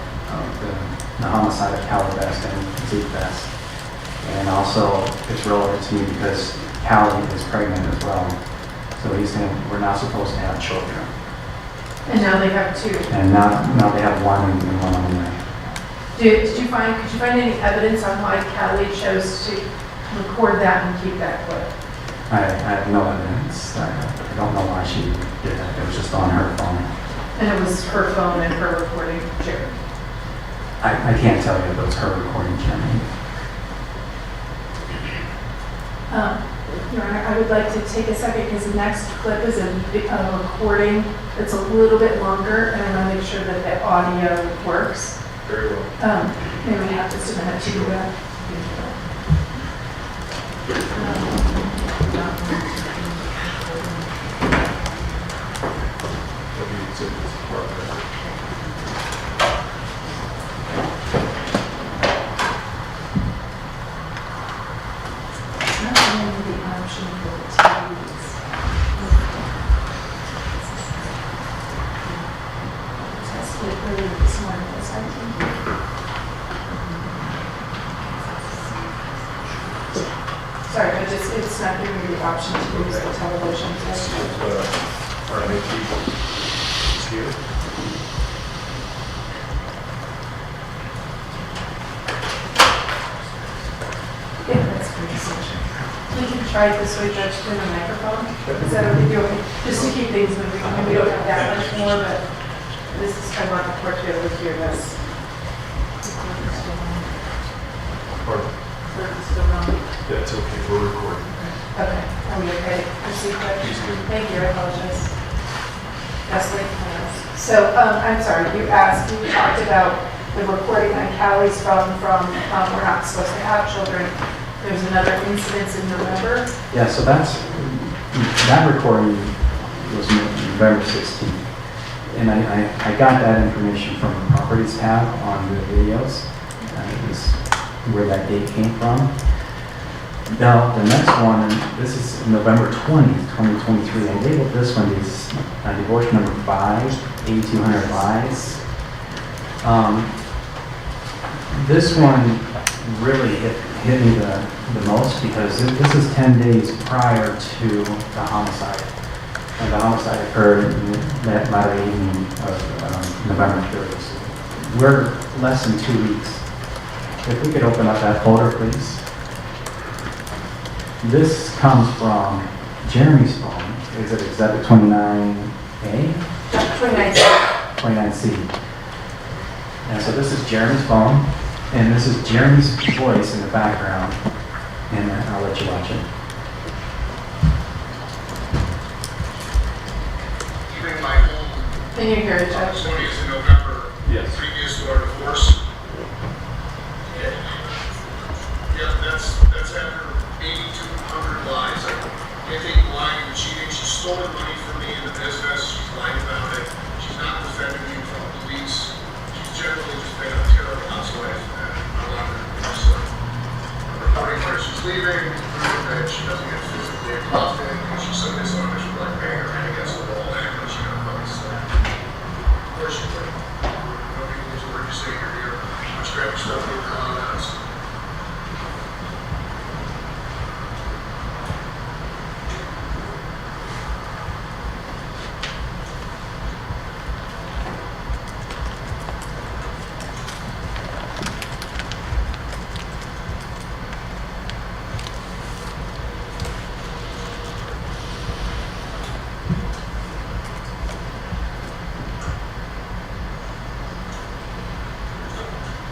the homicide of Callie Best and Zeke Best. And also, it's relevant to me because Callie is pregnant as well. So he's saying we're not supposed to have children. And now they have two. And now they have one and one on the way. Could you find any evidence on why Callie chose to record that and keep that clip? I have no evidence. I don't know why she did that. It was just on her phone. And it was her phone and her recording, Jeremy. I can't tell you if it was her recording Jeremy. Your Honor, I would like to take a second because the next clip is a recording that's a little bit longer, and I want to make sure that the audio works. Very well. Maybe we have just a minute to do that. Sorry, but it's not giving me the option to use the television. Here. Yeah, that's pretty essential. We can try it this way, Judge, through the microphone. Is that okay? Just to keep things moving. I mean, we don't have that much more, but this is, I want the court to be able to hear this. Or clerk is still going. That's okay, we're recording. Okay, are we okay? Proceed, Judge? Please do. Thank you, I apologize. Leslie? So, I'm sorry, you talked about the recording on Callie's phone from, we're not supposed to have children. There's another incident in November. Yeah, so that recording was November 16th. And I got that information from the properties tab on the videos. It was where that date came from. Now, the next one, this is November 20th, 2023. I labeled this one as divorce number 5, 8200 lies. This one really hit me the most because this is 10 days prior to the homicide. And the homicide occurred that latter evening of November 30th. So we're less than 2 weeks. If we could open up that folder, please. This comes from Jeremy's phone. Is it Exhibit 29A? 29C. And so this is Jeremy's phone, and this is Jeremy's voice in the background, and I'll let you watch it. Leaving my home Can you hear it, on the Judge? 20th of November, Yes. previous to our divorce. Yeah, that's after 8,200 lies. I think lying and cheating. She stole money from me in the business. She's lied about it. She's not defending me from the police. She's generally just been a terrible housewife and I love her. So I'm reporting her. She's leaving, proving that she doesn't get physically exhausted, and she's so dishonest. She's like banging her head against the wall and when she got money. So of course she did. Nobody believes a word you say here, dear. I'm scrapping stuff over her on that.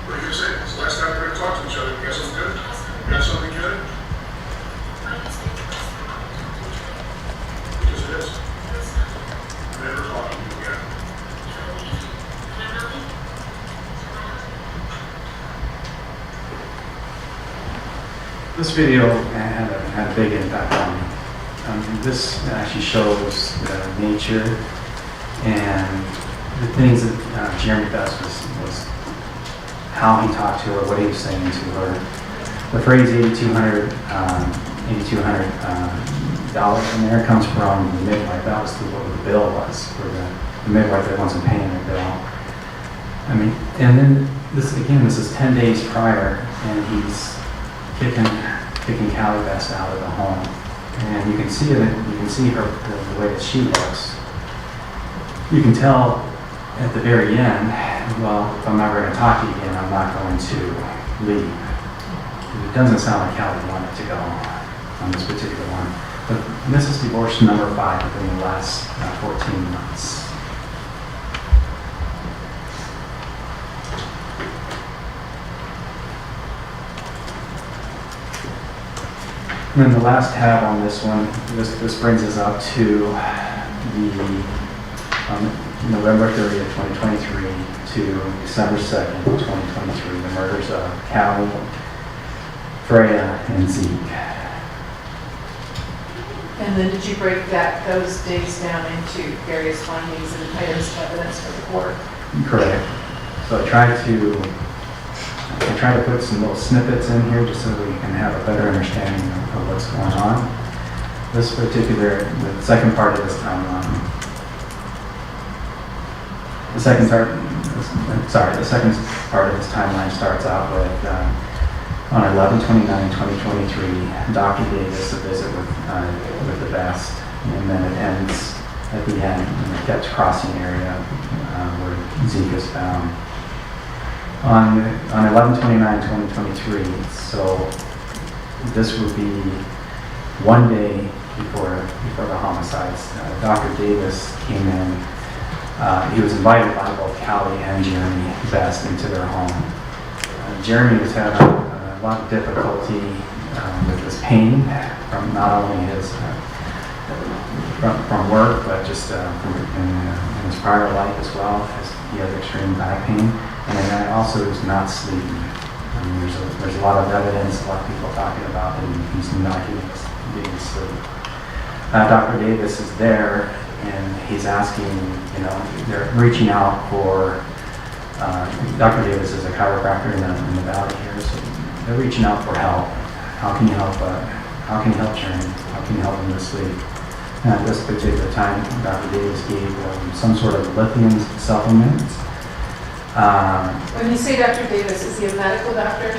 What do you say? It's the last time we're going to talk to each other. You got something good? You got something good? Because it is. I'm never talking to you again. This video had a big impact on me. This actually shows the nature and the things that Jeremy does was how he talked to her, what he was saying to her. The phrase $8,200 in there comes from the midwife. That was what the bill was for the midwife that wasn't paying the bill. I mean, and then this is 10 days prior, and he's kicking Callie Best out of the home. And you can see it, you can see her, the way that she looks. You can tell at the very end, well, if I'm never going to talk to you again, I'm not going to leave. It doesn't sound like Callie wanted to go on this particular one. But this is divorce number 5 within the last 14 months. And then the last tab on this one, this brings us up to the November 30th, 2023 to December 2nd, 2023, the murders of Callie, Freya, and Zeke. And then did you break those days down into various findings and items of evidence for the court? Correct. So I tried to put some little snippets in here just so we can have a better understanding of what's going on. This particular, the second part of this timeline. The second part of this timeline starts out with on 11/29/2023, Dr. Davis a visit with the Best, and then it ends at the end in the kept crossing area where Zeke is found. On 11/29/2023, so this would be one day before the homicides. Dr. Davis came in. He was invited by both Callie and Jeremy Best into their home. Jeremy was having a lot of difficulty with his pain from not only his from work, but just in his prior life as well, as he has extreme back pain, and then also is not sleeping. I mean, there's a lot of evidence, a lot of people talking about that he's not getting sleep. Dr. Davis is there, and he's asking, they're reaching out for. Dr. Davis is a chiropractor in the valley here, so they're reaching out for help. How can you help? How can you help Sharon? How can you help him to sleep? And at this particular time, Dr. Davis gave some sort of lithium supplement. When you say Dr. Davis, is he a medical doctor?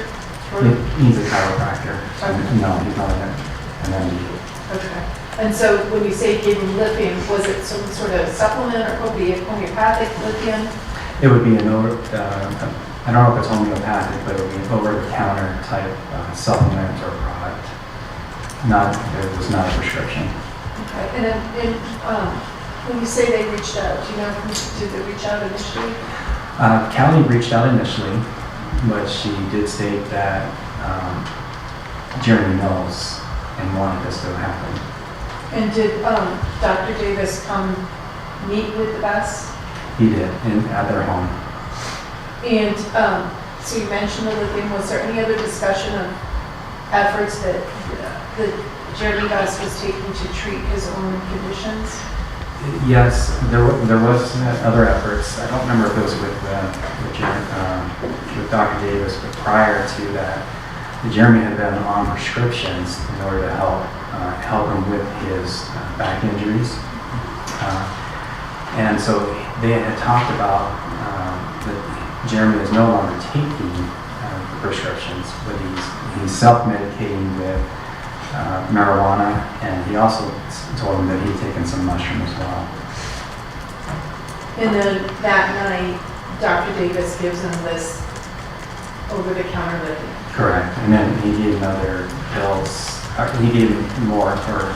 He's a chiropractor. Okay. No, he's not an MD. Okay. And so when you say gave him lithium, was it some sort of supplement or homeopathic lithium? It would be I don't know if it's homeopathic, but it would be an over-the-counter type supplement or product. It was not a prescription. Okay. And then when you say they reached out, do you know did they reach out initially? Callie reached out initially, but she did state that Jeremy knows and wanted this to happen. And did Dr. Davis come meet with the Bess? He did, at their home. And so you mentioned the lithium. Was there any other discussion of efforts that Jeremy Bess was taking to treat his own conditions? Yes, there was other efforts. I don't remember if it was with Dr. Davis, but prior to that, Jeremy had been on prescriptions in order to help him with his back injuries. And so they had talked about that Jeremy is no longer taking the prescriptions, but he's self-medicating with marijuana, and he also told him that he'd taken some mushroom as well. And then that night, Dr. Davis gives him this over-the-counter lithium. Correct. And then he gave another pills. He gave more for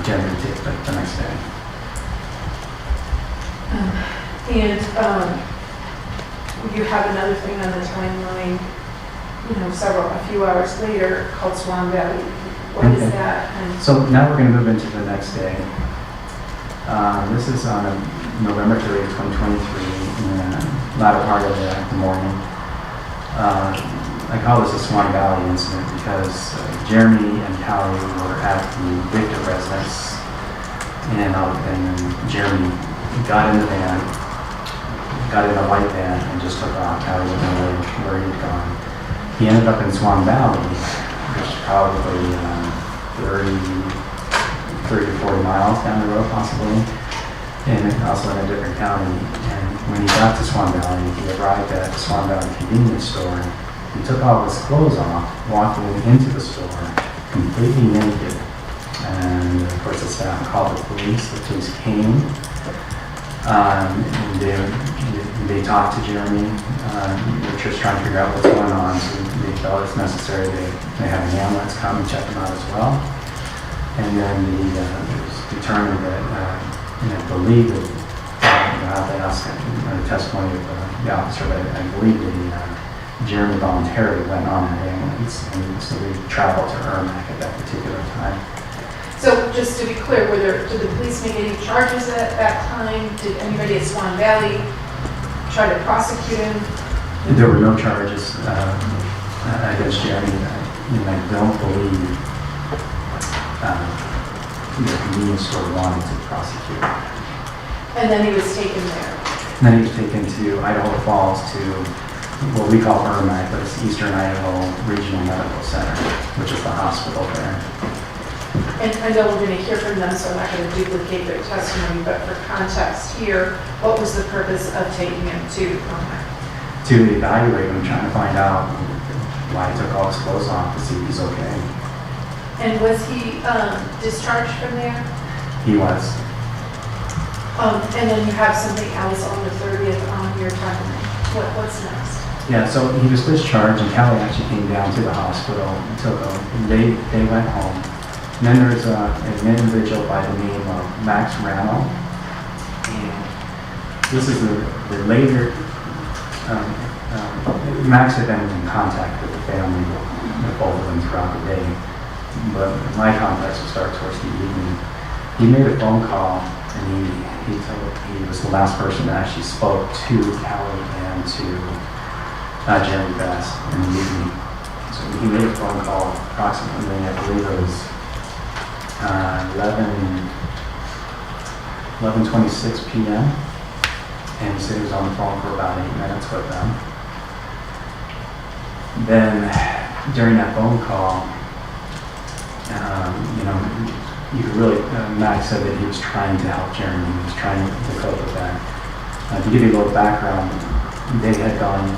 Jeremy to take the next day. And you have another thing on the timeline, a few hours later, called Swan Valley. What is Okay. that? And So now we're going to move into the next day. This is on November 30th, 2023, in the latter part of the morning. I call this a Swan Valley incident because Jeremy and Callie were at the Victor residence, and Jeremy got in the van, got in a white van, and just took off. Callie didn't know where he'd gone. He ended up in Swan Valley, which is probably 30 to 40 miles down the road, possibly, and also in a different county. And when he got to Swan Valley, he arrived at the Swan Valley convenience store. He took all his clothes off, walking into the store completely naked. And of course, the staff called the police. The police came. And they talked to Jeremy. They were just trying to figure out what's going on. So they felt it's necessary. They had an ambulance come and check him out as well. And then it was determined that, I believe that I have to ask the testimony of the officer, but I believe that Jeremy voluntarily went on an ambulance, and so we traveled to Ermac at that particular time. so just to be clear, did the police make any charges at that time? Did anybody at Swan Valley try to prosecute him? There were no charges against Jeremy, and I don't believe the convenience store wanted to prosecute. And then he was taken there. And then he was taken to Idaho Falls to what we call Ermac, but it's Eastern Idaho Regional Medical Center, which is the hospital there. And I know we're going to hear from them, so I'm not going to duplicate their testimony, but for context here, what was the purpose of taking him to Ermac? To evaluate him, trying to find out why he took all his clothes off to see if he's okay. And was he discharged from there? He was. And then you have something else on the 30th on your timeline. What's next? Yeah, so he was discharged, and Callie actually came down to the hospital and took him. They went home. And then there's an individual by the name of Randall. And this is the later Max had been in contact with the family, with both of them throughout the day, but my contacts would start towards the evening. He made a phone call, and he was the last person that actually spoke to Callie and to Jeremy Bass in the evening. So he made a phone call approximately, I believe it was 11:26 p.m. And he said he was on the phone for about 8 minutes with them. Then during that phone call, you could really, Max said that he was trying to help Jeremy. He was trying to cope with that. To give you a little background, they had gone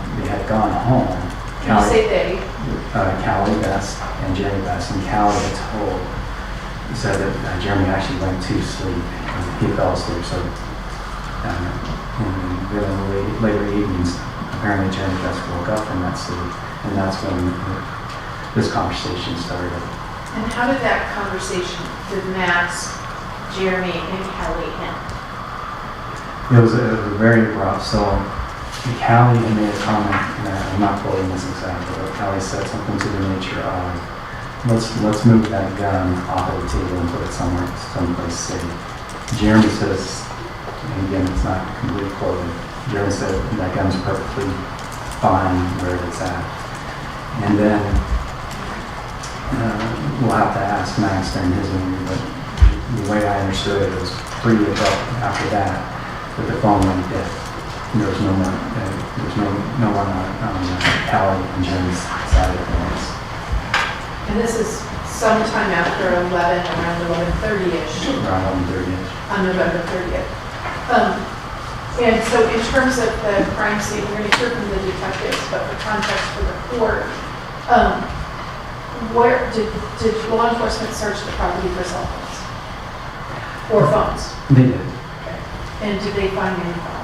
home. When you say they, Callie Bass and Jeremy Bass, and Callie had said that Jeremy actually went to sleep. He fell asleep, so in the later evenings, apparently Jeremy Bass woke up from that sleep, and that's when this conversation started. and how did that conversation with Max, Jeremy, and Kelly end? It was very rough. So Callie had made a comment, and I'm not quoting this exactly, but Callie said something to the nature of, let's move that gun off of the table and put it someplace safe. Jeremy says, and again, it's not completely quoted, Jeremy said that gun's perfectly fine where it's at. And then we'll have to ask Max during his interview, but the way I understood it was pretty abrupt after that the phone went dead. There was no more, no one on Callie and Jeremy's side of things. And this is sometime after 11, around 11:30-ish. Around 11:30-ish. On November 30th. And so in terms of the crime scene, we're going to hear from the detectives, but for context for the court, where did law enforcement search the property for cell phones? Or phones? They did. Okay. And did they find any phones?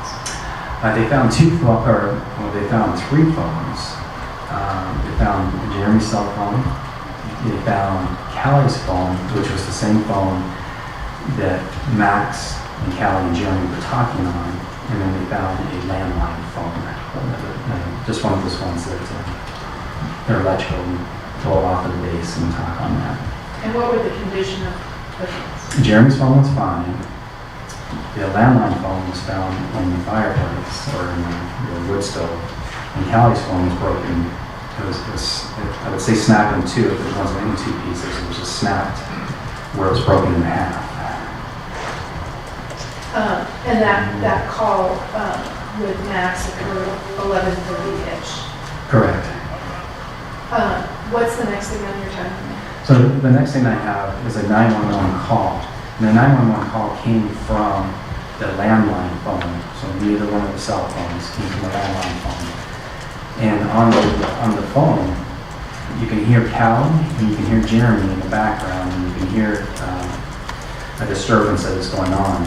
They found they found 3 phones. They found Jeremy's cell phone. They found Callie's phone, which was the same phone that Max and Callie and Jeremy were talking on, and then they found a landline phone, just one of those ones that they're electrical and pull off of the base and talk on that. And what were the condition of the phones? Jeremy's phone was fine. The landline phone was found in the fireplace or in the wood stove, and Callie's phone was broken. It was I would say snapped in two. It wasn't in 2 pieces. It was just snapped where it was broken in half. And that call with Max occurred 11:30-ish. Correct. What's the next thing on your timeline? So the next thing I have is a 911 call. And the 911 call came from the landline phone. So neither one of the cell phones came from the landline phone. And on the phone, you can hear Callie and you can hear Jeremy in the background, and you can hear a disturbance that is going on.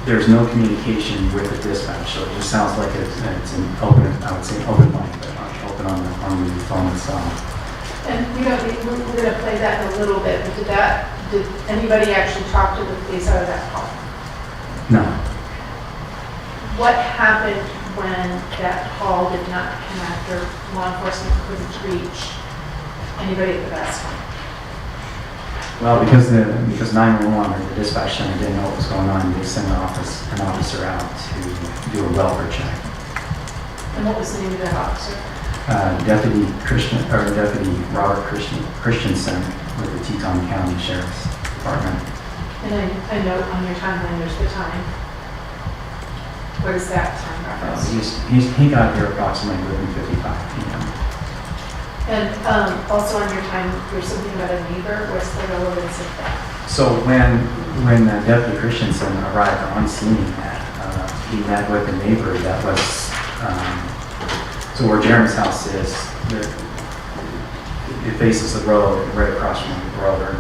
There's no communication with the dispatch, so it just sounds like it's an open, I would say open mic, but open on the phone itself. And we're going to play that in a little bit, but did anybody actually talk to the police out of that call? No. What happened when that call did not connect or law enforcement couldn't reach anybody at the best time? Well, because 911 or the dispatch center didn't know what was going on, they sent an officer out to do a welfare check. And what was the name of that officer? Deputy Robert Christensen with the Teton County Sheriff's Department. And I note on your timeline there's the time. What is that time reference? He got here approximately 11:55 p.m. And also on your time, there's something about a neighbor. What's the relevance of that? So when Deputy Christensen arrived on scene, he met with a neighbor that was, so where Jeremy's house is, it faces the road right across from the road, or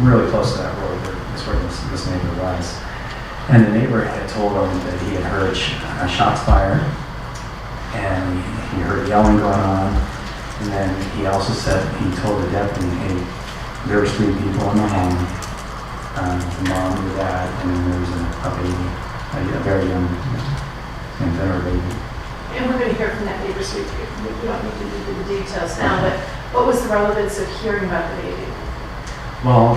really close to that road, that's where this neighbor was. And the neighbor had told him that he had heard shots fired, and he heard yelling going on. And then he also said, he told the deputy, hey, there was 3 people in the home, the mom, the dad, and then there was a baby, a very young infant or baby. And we're going to hear from that neighbor, so we don't need to do the details now, but what was the relevance of hearing about the baby? Well,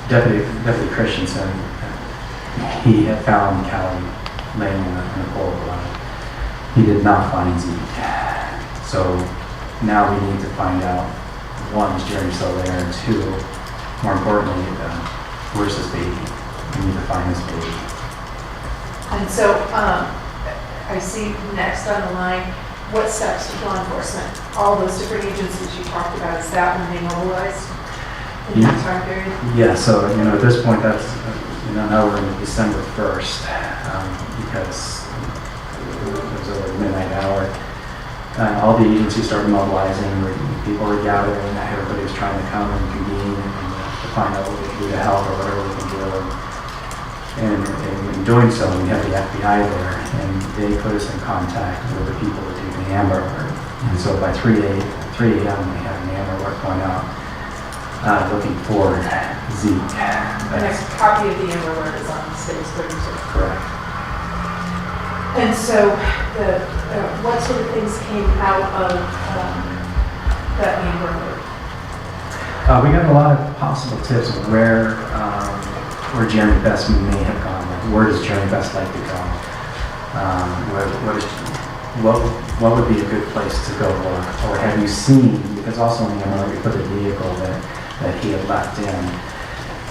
Deputy Christensen, he had found Callie laying in a pool of blood. He did not find Zeke. So now we need to find out, one, is Jeremy still there, and two, more importantly, where's this baby? We need to find this baby. And so I see next on the line, what steps with law enforcement? All those different agencies you talked about, is that when they mobilized in that time period? Yeah, so, at this point, that's, now we're in December 1st, because it was over the midnight hour. All the agencies started mobilizing, people were gathering, everybody was trying to come and convene and to find out what we can do to help or whatever we can do. And in doing so, we had the FBI there, and they put us in contact with the people that do the Amber Alert. And so by 3 a.m., we had an Amber Alert going out looking for Zeke. The next copy of the Amber Alert is on State's 32. Correct. And so what sort of things came out of that Amber Alert? We got a lot of possible tips of where Jeremy Best may have gone. Like, where does Jeremy Best like to go? What would be a good place to go look? Or have you seen, because also in the MRO we put a vehicle that he had left in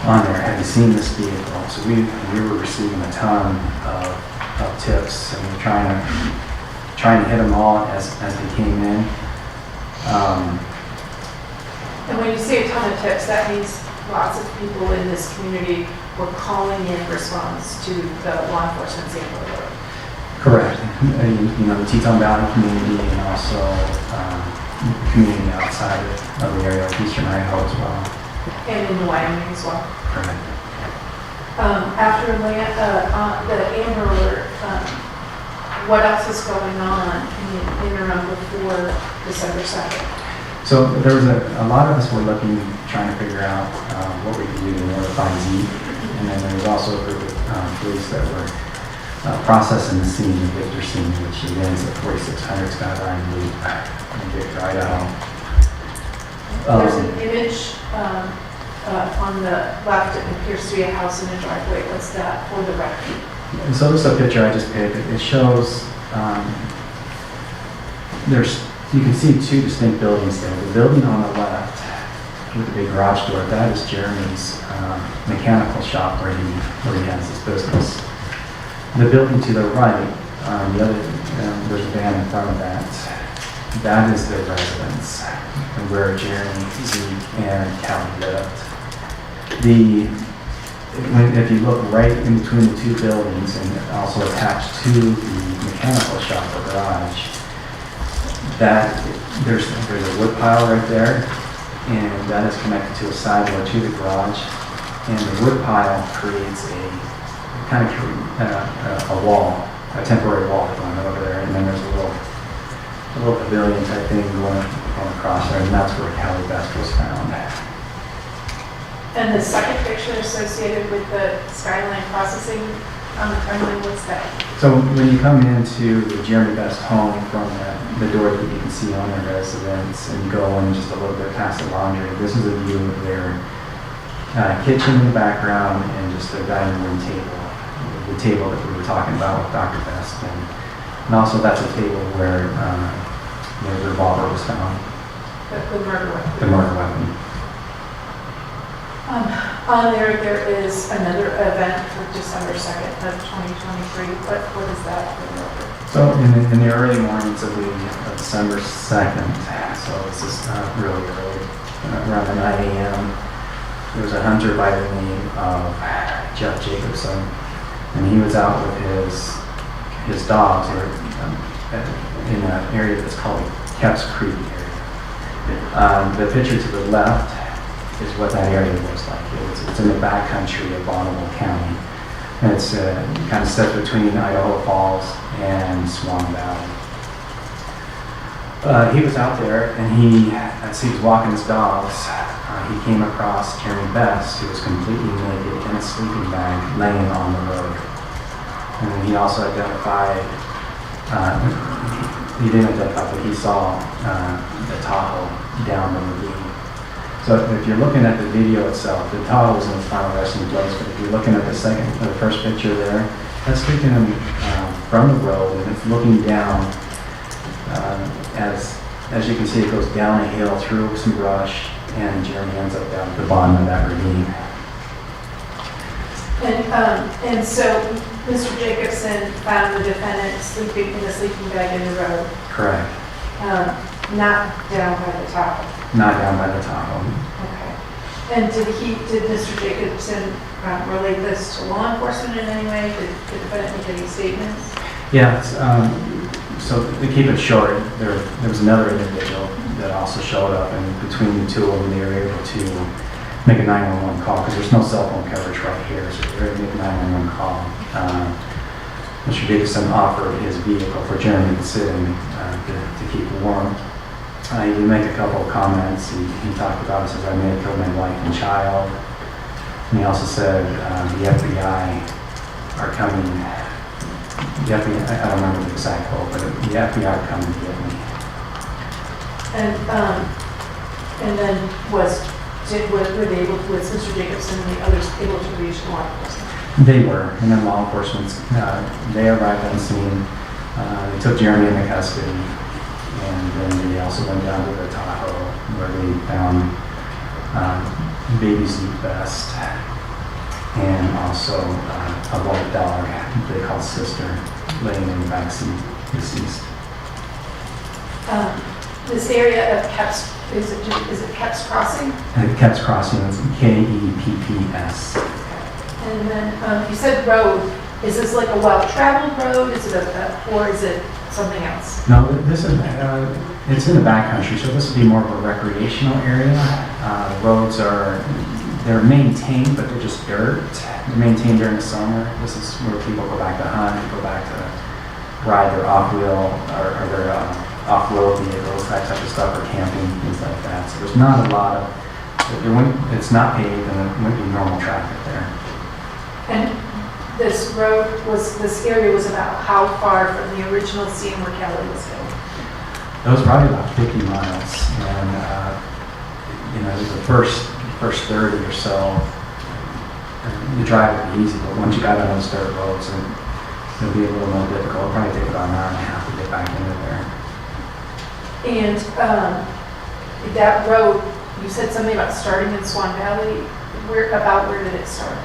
on there. Have you seen this vehicle? So we were receiving a ton of tips, and we were trying to hit them all as they came in. And when you say a ton of tips, that means lots of people in this community were calling in response to the law enforcement's Amber Alert. Correct. The Teton Valley community, and also the community outside of the area, like Eastern Idaho as well. And in Wyoming as well. Correct. After the Amber Alert, what else is going on in the interim before December 2nd? So there was a lot of us were looking, trying to figure out what we could do in order to find Zeke. And then there was also a group of police that were processing the scene, the Victor scene, which ends at 4600 Skyline Loop in Victor, Idaho. There's an image on the left, it appears to be a house in a driveway. What's that for the record? And so this is a picture I just picked. It shows you can see two distinct buildings there. The building on the left with the big garage door, that is Jeremy's mechanical shop where he has his business. The building to the right, there's a van in front of that. That is their residence, where Jeremy, Zeke, and Callie lived. If you look right in between the two buildings and also attached to the mechanical shop or garage, there's a wood pile right there, and that is connected to a side door to the garage. And the wood pile creates a wall, a temporary wall going over there, and then there's a little pavilion type thing going across there, and that's where Callie Best was found. And the second picture associated with the skyline processing on the timeline, what's that? So when you come into the Jeremy Best home from the door that you can see on their residence, and you go in just a little bit past the laundry, this is a view of their kitchen in the background and just their dining room table, the table that we were talking about with Dr. Best, and also that's a table where the revolver was found. The murder weapon. The murder weapon. On there is another event for December 2nd of 2023. What is that for the record? So in the early mornings of December 2nd, so this is really early, around 9 a.m., there was a hunter by the name of Jeff Jacobson, and he was out with his dogs in an area that's called Kepps Creek area. The picture to the left is what that area looks like. It's in the backcountry of Bonneville County. And it's kind of set between Idaho Falls and Swan Valley. He was out there, and as he was walking his dogs, he came across Jeremy Best, who was completely naked in a sleeping bag laying on the road. And then he also identified He didn't identify, but he saw the Tahoe down the ravine. So if you're looking at the video itself, the Tahoe was in its final resting place, but if you're looking at the first picture there, that's taken from the road, and it's looking down. As you can see, it goes down a hill through some brush, and Jeremy ends up down at the bottom of that ravine. And so Mr. Jacobson found the defendant sleeping in a sleeping bag in the road, Correct. not down by the top. Not down by the Tahoe. Okay. And did Mr. Jacobson relate this to law enforcement in any way? Did the defendant make any statements? Yeah, so to keep it short, there was another individual that also showed up, and between the two of them, they were able to make a 911 call, because there's no cell phone coverage right here, so they were able to make a 911 call. Mr. Jacobson offered his vehicle for Jeremy to sit in to keep warm. He did make a couple of comments. He talked about it, says, I may have killed my wife and child. And he also said, the FBI are coming. The FBI, I don't remember the exact quote, but the FBI are coming to get me. And then was Mr. Jacobson and the others able to reach law enforcement? They were, and then law enforcement, they arrived on scene. They took Jeremy into custody, and then they also went down to the Tahoe, where they found baby Zeke vest, and also a white dog they called Sister, laying in the back seat, deceased. This area of Kepps, is it Kepps Crossing? And Kepps Crossing, it's Kepps. And then you said road. Is this like a well-traveled road? Is it or is it something else? No, this is it's in the backcountry, so this would be more of a recreational area. They're maintained, but they're just dirt. They're maintained during the summer. This is where people go back to hunt, go back to ride their off-wheel or their off-road vehicles, that type of stuff, or camping, things like that. So there's not a lot of, it's not paved, and there wouldn't be normal traffic there. And this area was about how far from the original scene where Kelly was killed? It was probably about 50 miles, and the first 30 or so, the drive would be easy, but once you got on those dirt roads, it'll be a little more difficult. It'll probably take about an hour and a half to get back into there. And that road, you said something about starting in Swan Valley. Where did it start?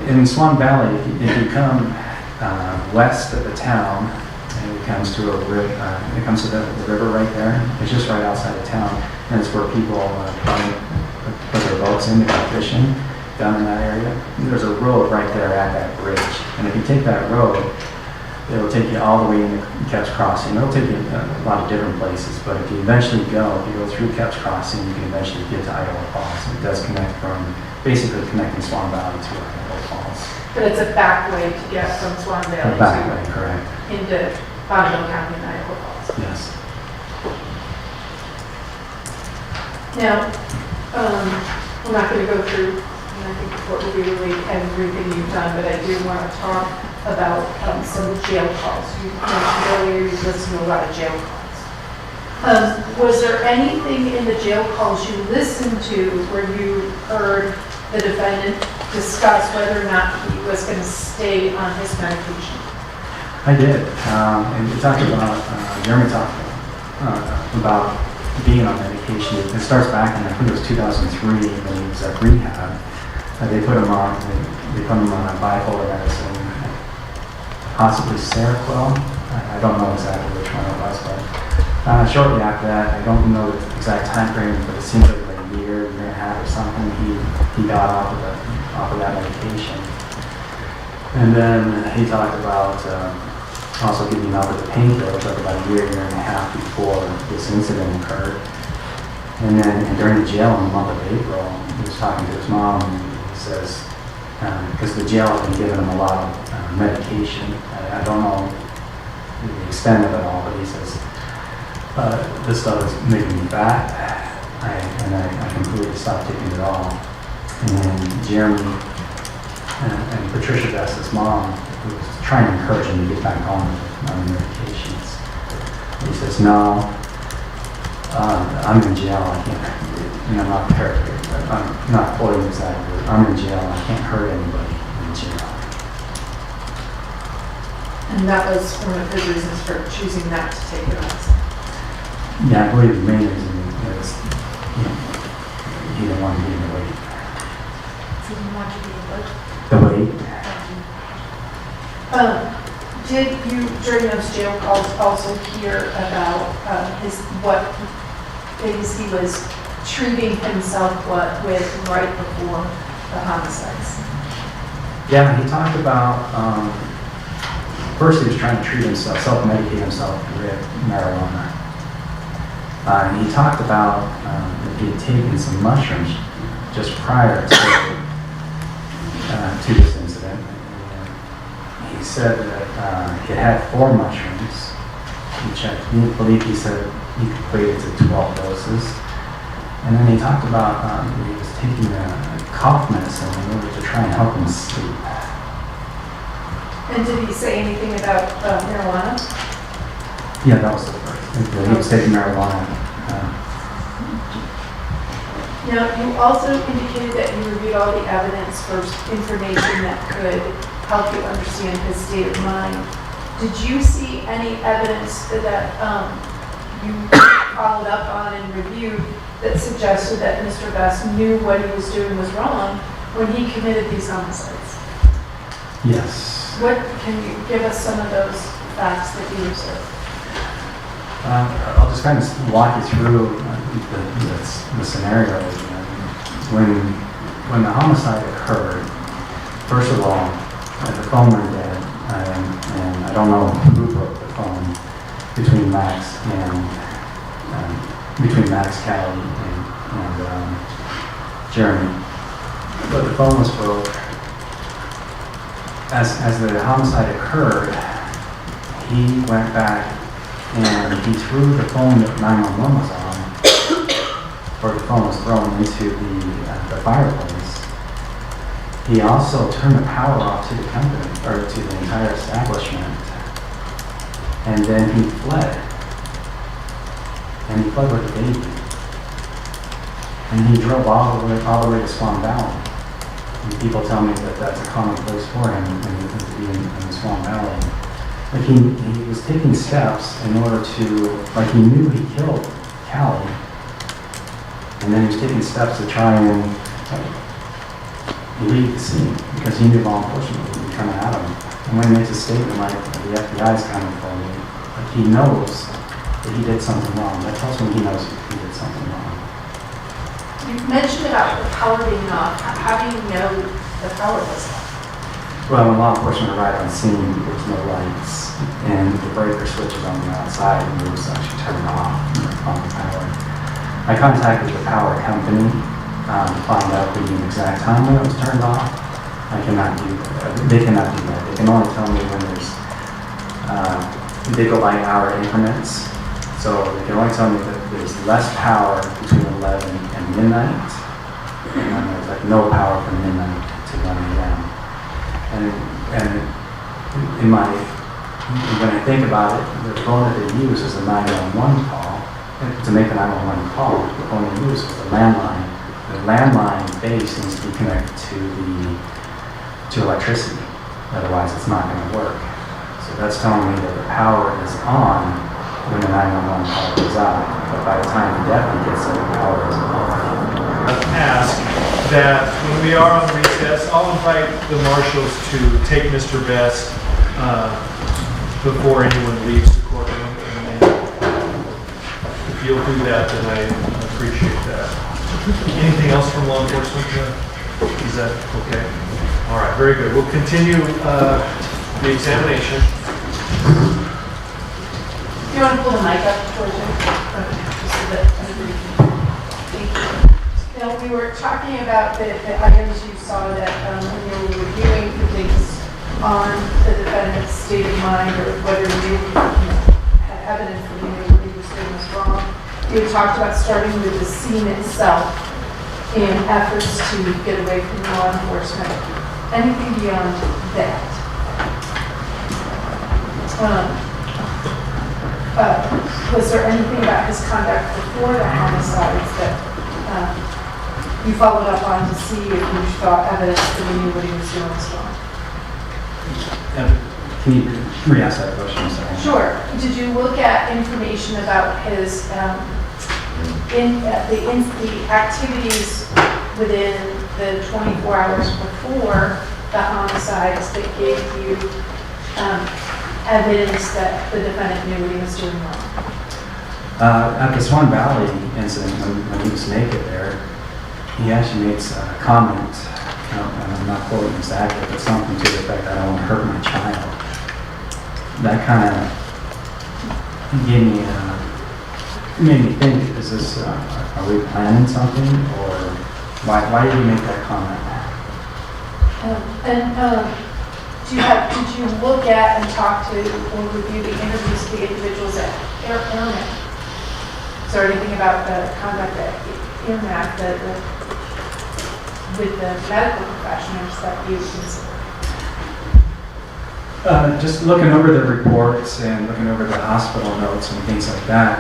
In Swan Valley, if you come west of the town, and it comes to the river right there. It's just right outside of town, and it's where people put their boats in to go fishing down in that area. There's a road right there at that bridge, and if you take that road, it'll take you all the way into Kepps Crossing. It'll take you a lot of different places, but if you eventually go through Kepps Crossing, you can eventually get to Idaho Falls. It does connect basically connecting Swan Valley to Idaho Falls. But it's a back way to get from Swan Valley A back way, correct. into Bonneville County and Idaho Falls. Yes. Now, I'm not going to go through, and I think the court will be really everything you've done, but I do want to talk about some jail calls. You mentioned earlier you listened to a lot of jail calls. Was there anything in the jail calls you listened to where you heard the defendant discuss whether or not he was going to stay on his medication? I did. And we talked about, Jeremy talked about being on medication. It starts back in, I think it was 2003 when he was at rehab. They put him on bipolar medicine, possibly Seroquel. I don't know exactly which one it was, but shortly after that, I don't know the exact time frame, but it seems like a year and a half or something, he got off of that medication. And then he talked about also giving up with the painkillers like about a year and a half before this incident occurred. And then during the jail in the month of April, he was talking to his mom, and he says, because the jail had been giving him a lot of medication. I don't know the extent of it all, but he says, this stuff is making me fat, and I completely stopped taking it all. And then Jeremy and Patricia, that's his mom, who was trying to encourage him to get back on the medications. He says, no, I'm in jail, I can't, I'm not paraphrasing, but I'm not quoting exactly, I'm in jail, I can't hurt anybody in jail. And that was one of his reasons for choosing not to take the medicine. Yeah, I believe the main reason is, he didn't want to be in the weight. So you want to be able The weight? Did you, during those jail calls, also hear about what things he was treating himself with right before the homicides? Yeah, he talked about, first he was trying to treat himself, self-medicate himself with marijuana. And he talked about that he had taken some mushrooms just prior to this incident. And he said that he had 4 mushrooms. He checked, he said he equated to 12 doses. And then he talked about he was taking a cough medicine in order to try and help him sleep. And did he say anything about marijuana? Yeah, that was the first. He was taking marijuana. Now, you also indicated that you reviewed all the evidence for information that could help you understand his state of mind. Did you see any evidence that you followed up on and reviewed that suggested that Mr. Best knew what he was doing was wrong when he committed these homicides? Yes. What, can you give us some of those facts that you observed? I'll just kind of walk you through the scenario. When the homicide occurred, first of all, the phone went dead, and I don't know who broke the phone between Max Callie and Jeremy, but the phone was broke. As the homicide occurred, he went back and he threw the phone that 911 was on, or the phone was thrown into the fireplace. He also turned the power off to the company, or to the entire establishment, and then he fled. And he fled with the baby. And he drove all the way to Swan Valley. And people tell me that that's a common place for him to be in the Swan Valley. Like he was taking steps in order to, like he knew he killed Callie, and then he was taking steps to try and leave the scene because he knew law enforcement would be coming at him. And when he makes a statement like the FBI's coming for me, like he knows that he did something wrong. That tells me he knows he did something wrong. You mentioned about the power being off. How do you know the power was off? Well, when law enforcement arrived on scene, there was no lights, and the breaker switches on the outside, and it was actually turned off on the power. I contacted the power company to find out the exact time when it was turned off. I cannot do that. They cannot do that. They can only tell me when there's, they go by hour increments, so they can only tell me that there's less power between 11 and midnight, and then there's like no power from midnight to 1 a.m. And when I think about it, the phone that they use is a 911 call. To make a 911 call, the phone they use is the landline. The landline base needs to be connected to electricity. Otherwise, it's not going to work. So that's telling me that the power is on when the 911 call goes out. But by the time the deputy gets there, the power is off. Ask that when we are on recess, I'll invite the marshals to take Mr. Best before anyone leaves the courtroom. And if you'll do that, then I appreciate that. Anything else from law enforcement? Is that okay? All right, very good. We'll continue the examination. You want to pull the mic up towards you? Just so that everybody can. Thank you. Now, we were talking about the items you saw that when you were reviewing the things on the defendant's state of mind or whether you had evidence that he knew what he was doing was wrong. You talked about starting with the scene itself and efforts to get away from law enforcement. Anything beyond that? Was there anything about his conduct before the homicides that you followed up on to see if you thought evidence that he knew what he was doing was wrong? Can you re-ask that question? Sorry. Sure. Did you look at information about his the activities within the 24 hours before the homicides that gave you evidence that the defendant knew what he was doing wrong? At the Swan Valley incident, when he was naked there, he actually makes a comment, and I'm not quoting exactly, but something to the effect, I don't want to hurt my child. That kind of gave me, made me think, is this, are we planning something, or why did you make that comment? Did you look at and talk to or review the interviews of the individuals at Airmac? Is there anything about the conduct at Airmac with the medical professionals that you consider? Just looking over the reports and looking over the hospital notes and things like that.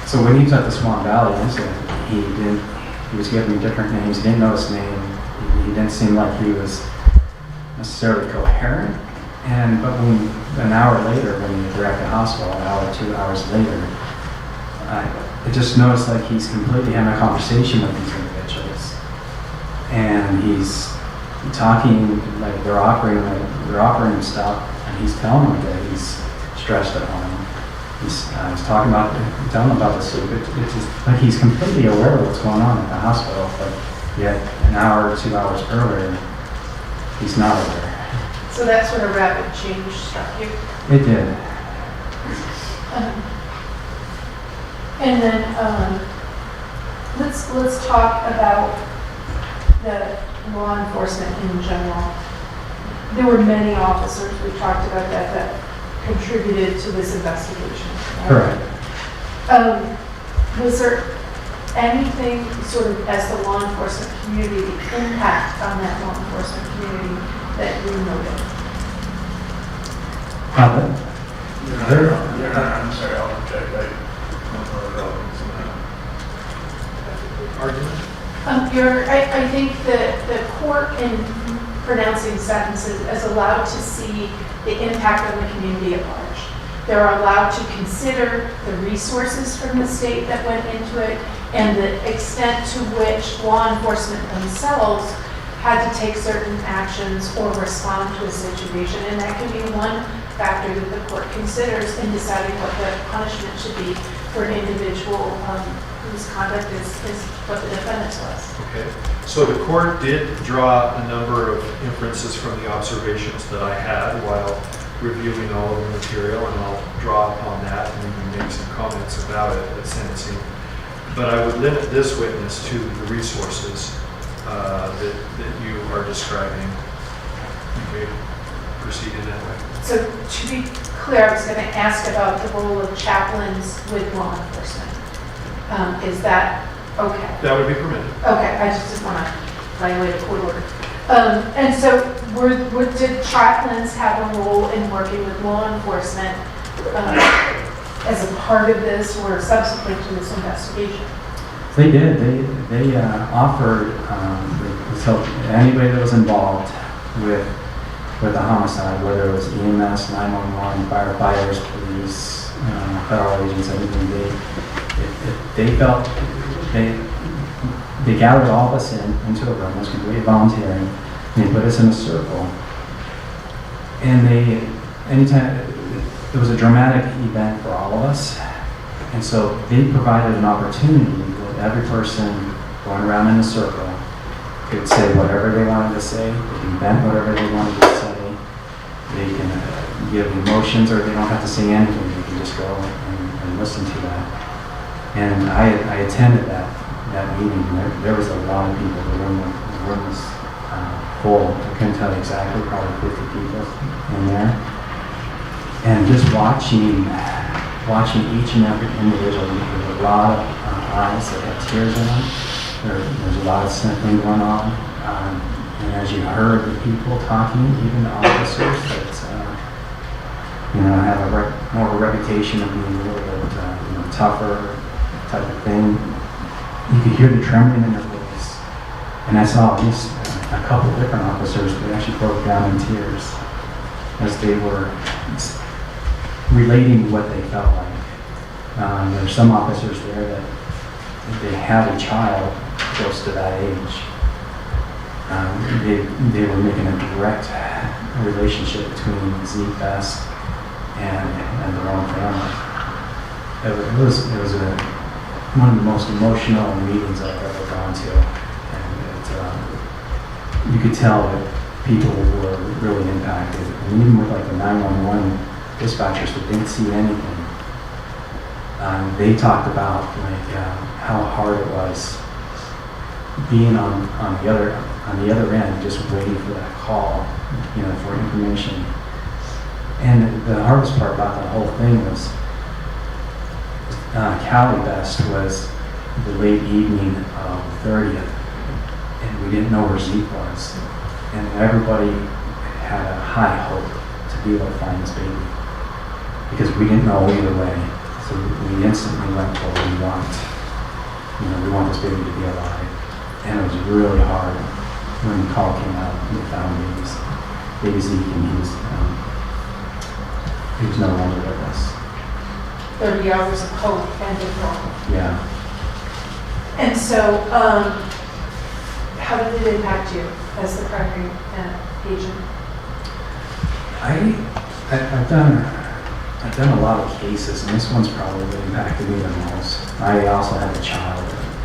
So when he was at the Swan Valley incident, he was given different names. He didn't know his name. He didn't seem like he was necessarily coherent. But an hour later, when they're at the hospital, an hour, 2 hours later, I just noticed like he's completely having a conversation with these individuals, and he's talking like they're offering him stuff, and he's telling them that he's stressed at home. He's telling them about the soup. It's just like he's completely aware of what's going on at the hospital, but yet an hour or 2 hours earlier, he's not aware. So that sort of rapid change struck you? It did. And then let's talk about the law enforcement in general. There were many officers, we talked about that contributed to this investigation. Right? Correct. Was there anything sort of as the law enforcement community, the impact on that law enforcement community that you noted? I'm sorry, I'll object. Argument? I think the court in pronouncing sentences is allowed to see the impact on the community at large. They're allowed to consider the resources from the state that went into it and the extent to which law enforcement themselves had to take certain actions or respond to a situation. And that can be one factor that the court considers in deciding what the punishment should be for an individual whose conduct is what the defendant's was. Okay. So the court did draw a number of inferences from the observations that I had while reviewing all of the material, and I'll draw upon that and even make some comments about it at sentencing. But I would limit this witness to the resources that you are describing. Okay. Proceed in that way. So to be clear, I was going to ask about the role of chaplains with law enforcement. Is that okay? That would be permitted. Okay, I just didn't want to violate a court order. And so did chaplains have a role in working with law enforcement as a part of this or subsequent to this investigation? They did. They offered so anybody that was involved with a homicide, whether it was EMS, 911, firefighters, police, federal agents, anything, if they felt they gathered all of us into a room. It was completely voluntary. And they put us in a circle. And anytime it was a dramatic event for all of us, and so they provided an opportunity that every person going around in a circle could say whatever they wanted to say. They can vent whatever they wanted to say. They can give emotions, or they don't have to say anything. They can just go and listen to that. And I attended that meeting. There was a lot of people. The room was full. I couldn't tell you exactly, probably 50 people in there. And just watching each and every individual, there's a lot of eyes that have tears in them. There's a lot of sniffling going on. And as you heard the people talking, even the officers, have more of a reputation of being a little bit, tougher type of thing. You could hear the trembling in their voice. And I saw at least a couple different officers that actually broke down in tears as they were relating what they felt like. There's some officers there that they have a child close to that age. They were making a direct relationship between Zeke Best and their own family. It was one of the most emotional meetings I've ever gone to, and you could tell that people were really impacted. And even with like the 911 dispatchers that didn't see anything, they talked about how hard it was being on the other end, just waiting for that call, for information. And the hardest part about that whole thing was Callie Best was the late evening of 30th, and we didn't know where Zeke was. And everybody had a high hope to be able to find this baby, because we didn't know either way. So we instantly went for what we want. We want this baby to be alive. And it was really hard when the call came out and we found baby Zeke, and he was no longer with us. 30 hours of hope ended wrong. Yeah. And so, how did it impact you as the primary agent? I've done a lot of cases, and this one's probably impacted me the most. I also had a child,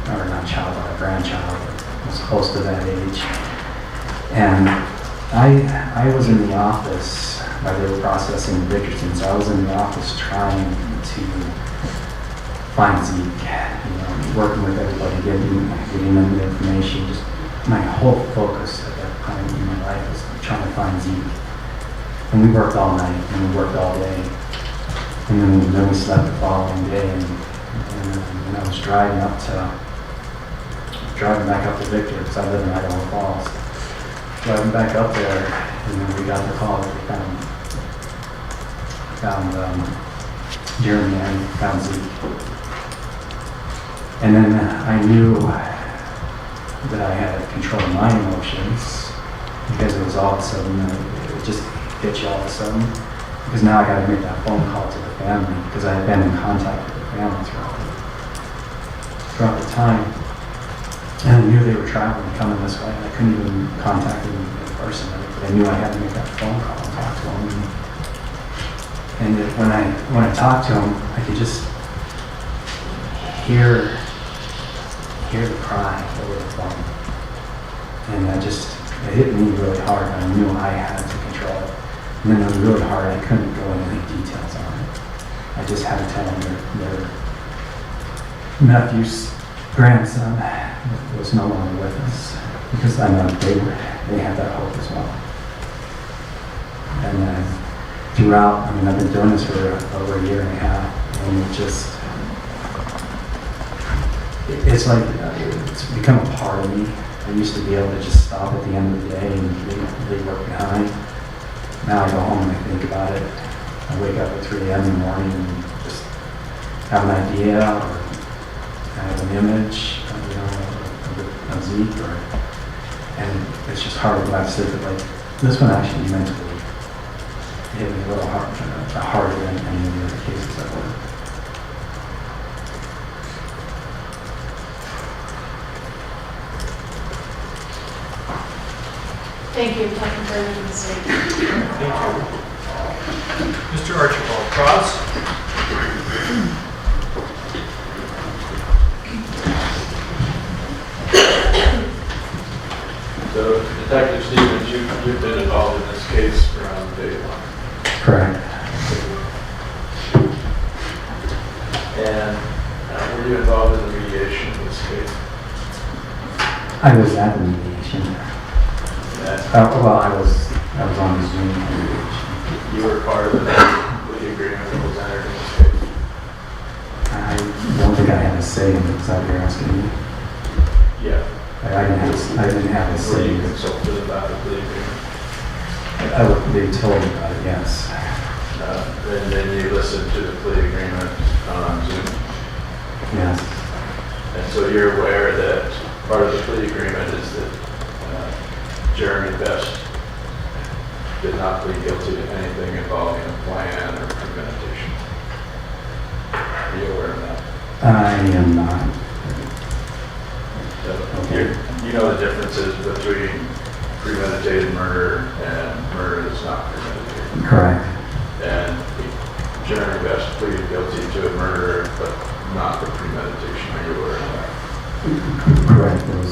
or not child, but a grandchild that was close to that age. And I was in the office while they were processing the Dickersons. I was in the office trying to find Zeke, working with everybody, getting them the information. Just my whole focus at that time in my life was trying to find Zeke. And we worked all night, and we worked all day. And then we slept the following day, and I was driving back up to Victor, because I live in Idaho Falls. Driving back up there, and then we got the call that we found Jeremy and found Zeke. And then I knew that I had to control my emotions, because it was all of a sudden, it just hit you all of a sudden. Because now I got to make that phone call to the family, because I had been in contact with the family throughout the time. And I knew they were traveling, coming this way, and I couldn't even contact them in person. But I knew I had to make that phone call and talk to them. And when I talked to them, I could just hear the cry over the phone. And it hit me really hard, and I knew I had to control it. And then it was really hard. I couldn't go into any details on it. I just had to tell them their nephew's grandson was no longer with us, because I know they had that hope as well. And then throughout, I've been doing this for over a year and a half, and it's become a part of me. I used to be able to just stop at the end of the day and leave work behind. Now I go home and I think about it. I wake up at 3 a.m. in the morning and just have an idea, or I have an image, of Zeke, and it's just hard to go back to sleep. But this one actually mentally hit me a little harder than any of the other cases I've worked. Thank you, Captain Freya, for the statement. Thank you. Mr. Archibald, Cross? So, Detective Stevens, you've been involved in this case from day one. Correct. And were you involved in the mediation of this case? I was at the mediation. I was on the Zoom mediation. You were part of the plea agreement that was entered in this case? I don't think I had a say in it. Is that what you're asking me? Yeah. I didn't have a Were say. you consulted about the plea agreement? They told me about it, yes. No. And then you listened to the plea agreement on Zoom. Yes. And so you're aware that part of the plea agreement is that Jeremy Best did not plead guilty to anything involving a plan or premeditation. Are you aware of that? I am not. So you know the differences between premeditated murder and murder that's not premeditated. Correct. And Jeremy Best pleaded guilty to a murder, but not for premeditation. Are you aware of that? Correct. It was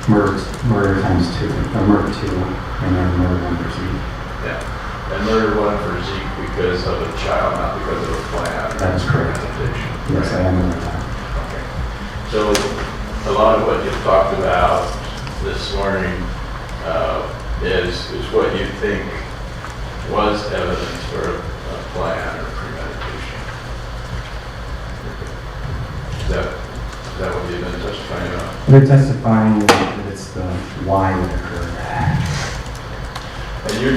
murder times 2, murder 2, and then murder 1 for Zeke. Yeah. And murder 1 for Zeke because of a child, not because of a plan. That is correct. Premeditation. Yes, I am aware of that. Okay. So a lot of what you've talked about this morning is what you think was evidence for a plan or premeditation. Is that what you've been testifying about? They're testifying that it's the why that occurred. And you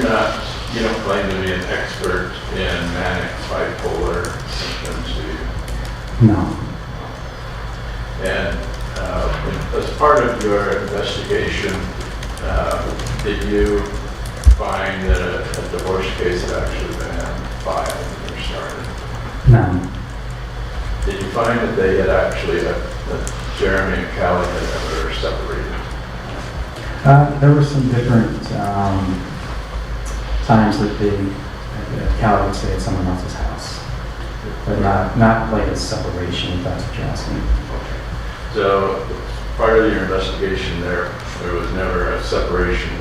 don't claim to be an expert in manic bipolar symptoms, do you? No. And as part of your investigation, did you find that a divorce case had actually been filed or started? No. Did you find that they had actually, that Jeremy and Callie had ever separated? There were some different times that Callie would stay at someone else's house, but not like a separation, if that's what you're asking. So part of your investigation there was never a separation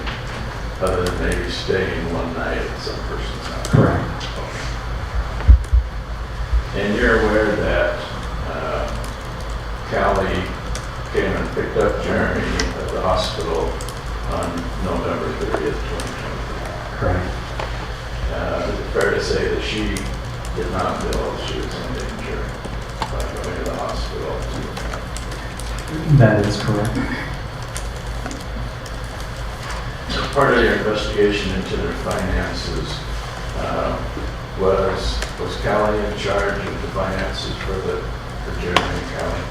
other than maybe staying one night at some person's house? Correct. And you're aware that Callie came and picked up Jeremy at the hospital on November 30th, 2023. Correct. Is it fair to say that she did not know she was in danger by going to the hospital? That is correct. Part of your investigation into their finances was Callie in charge of the finances for Jeremy and Callie?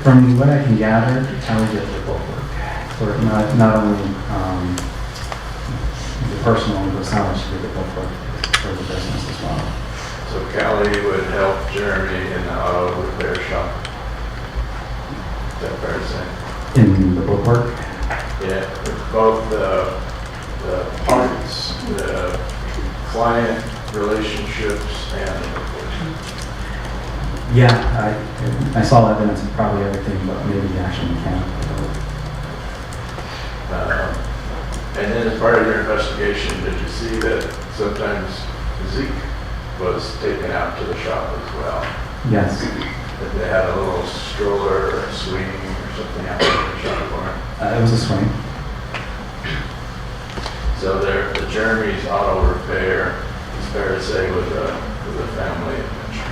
From what I can gather, Callie did the book work for not only the personal, but how much she did the book work for the business as well. So Callie would help Jeremy in the auto repair shop? Is that fair to say? In the book work? Yeah, both the parties, the client relationships and the book. Yeah, I saw evidence of probably everything, but maybe the actual mechanical work. And then as part of your investigation, did you see that sometimes Zeke was taken out to the shop as well? Yes. That they had a little stroller or a swing or something out in the shop for him? It was a swing. So the Jeremy's auto repair, it's fair to say, was a family adventure.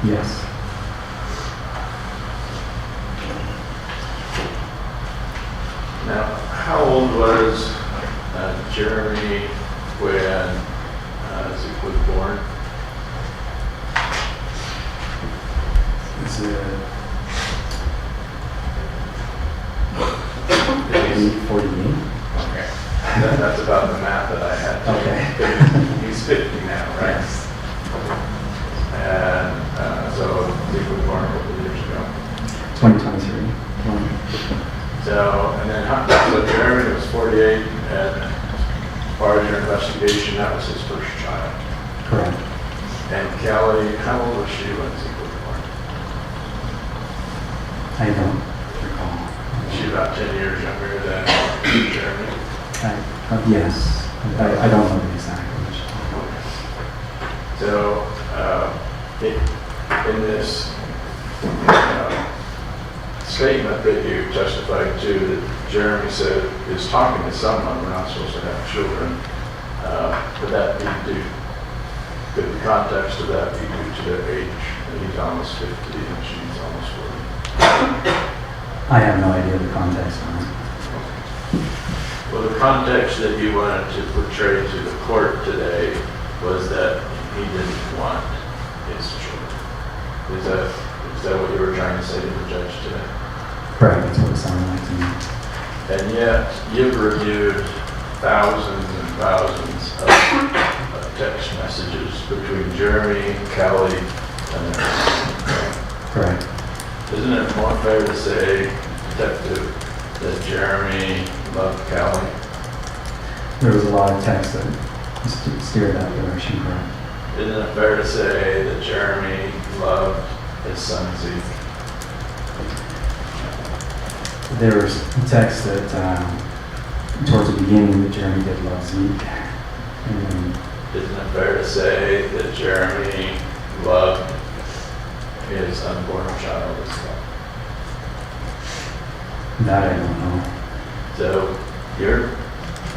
Yes. Now, how old was Jeremy when Zeke was born? It's 48. Okay. That's about the math that I had. Okay. He's 50 now, right? And so Zeke was born a couple of years ago. 2023. So, and then, so Jeremy was 48, and as part of your investigation, that was his first child. Correct. And Callie, how old was she when Zeke was born? I don't recall. Is she about 10 years younger than Jeremy? Yes. I don't know the exact age. So, in this statement that you testified to, that Jeremy said is talking to someone, we're not supposed to have children, could the context of that be due to their age? That he's almost 50 and she's almost 40? I have no idea the context on it. Well, the context that you wanted to portray to the court today was that he didn't want his children. Is that what you were trying to say to the judge today? Correct, that's what it sounded like to me. And yet, you've reviewed thousands and thousands of text messages between Jeremy, Kelly, and Correct. isn't it more fair to say, Detective, that Jeremy loved Kelly? There was a lot of text that steered that direction, correct? Isn't it fair to say that Jeremy loved his son Zeke? There was text that, towards the beginning, that Jeremy did love Zeke. And then Isn't it fair to say that Jeremy loved his unborn child as well? that I don't know. So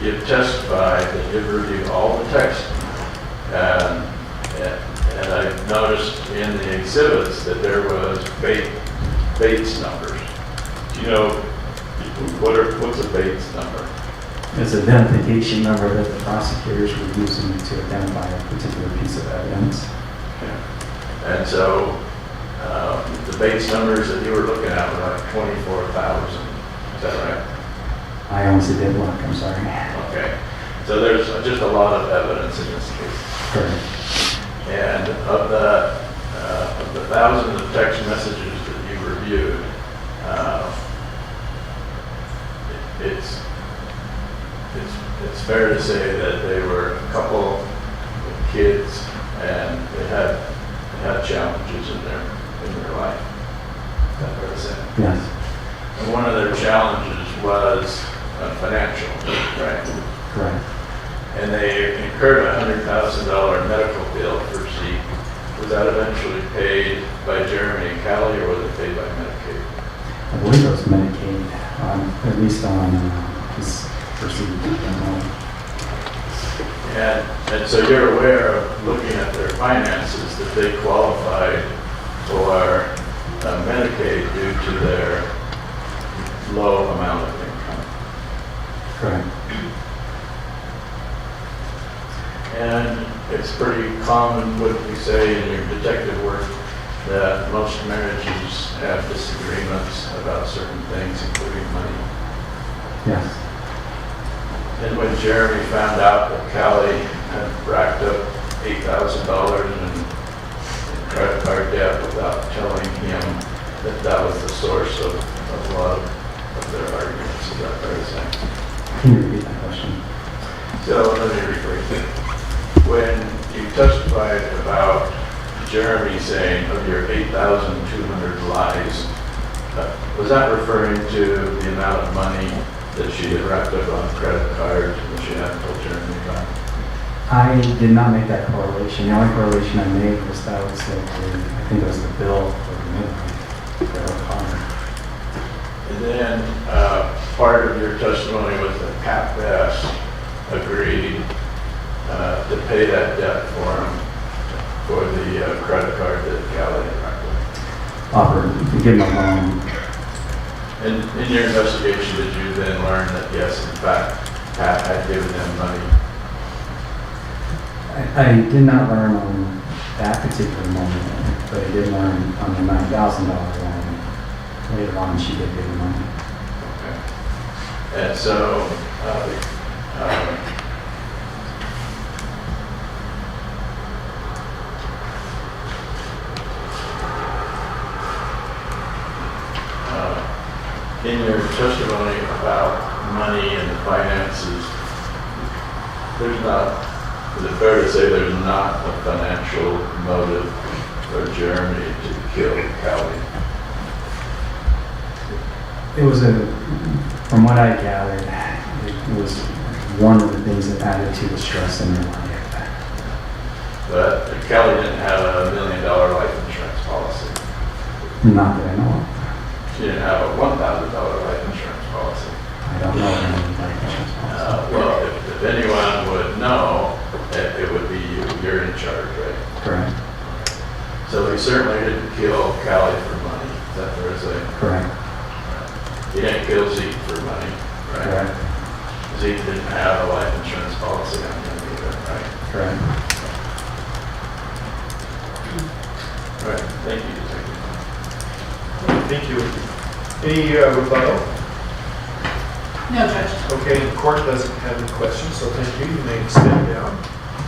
you've testified that you've reviewed all the text, and I noticed in the exhibits that there was Bates numbers. Do you know what's a Bates number? It's an identification number that the prosecutors were using to identify a particular piece of evidence. And so the Bates numbers that you were looking at were like 24,000. Is that right? I honestly did look, I'm sorry. Okay. So there's just a lot of evidence in this case. Correct. And of the thousands of text messages that you reviewed, it's fair to say that they were a couple of kids and they had challenges in their life. Is that fair to say? Yes. And one of their challenges was financial, right? Correct. And they incurred a $100,000 medical bill for Zeke. Was that eventually paid by Jeremy and Callie, or was it paid by Medicaid? I believe it was Medicaid, at least on his proceeding. And so you're aware of looking at their finances that they qualified for Medicaid due to their low amount of income. Correct. And it's pretty common, would we say, in your detective work, that most marriages have disagreements about certain things, including money. Yes. And when Jeremy found out that Callie had racked up $8,000 in credit card debt without telling him that was the source of a lot of their arguments, is that fair to say? Can you repeat that question? So let me rephrase it. When you testified about Jeremy saying of your 8,200 lies, was that referring to the amount of money that she had racked up on credit cards and she hadn't told Jeremy about? I did not make that correlation. The only correlation I made was that was I think it was the bill for the midnight for her car. And then part of your testimony was that Pat Bass agreed to pay that debt for him for the credit card that Callie had racked up. Offered to give him a loan. And in your investigation, did you then learn that yes, in fact, Pat had given them money? I did not learn on that particular moment, but I did learn on the $9,000 loan. Later on, she did give him money. Okay. And so, in your testimony about money and the finances, is it fair to say there's not a financial motive for Jeremy to kill Callie? It was from what I gathered, it was one of the things that added to the stress in her life. But Callie didn't have a $1 million life insurance policy. Not that I know of. She didn't have a $1,000 life insurance policy. I don't know of any life insurance policy. Well, if anyone would know, it would be you. You're in charge, right? Correct. So he certainly didn't kill Callie for money. Is that fair to say? Correct. He didn't kill Zeke for money, right? Correct. Zeke didn't have a life insurance policy on him either, right? Correct. Thank you, Detective. Thank you. Any rebuttal? No, Judge. Okay, the court doesn't have any questions, so thank you. You may stand down.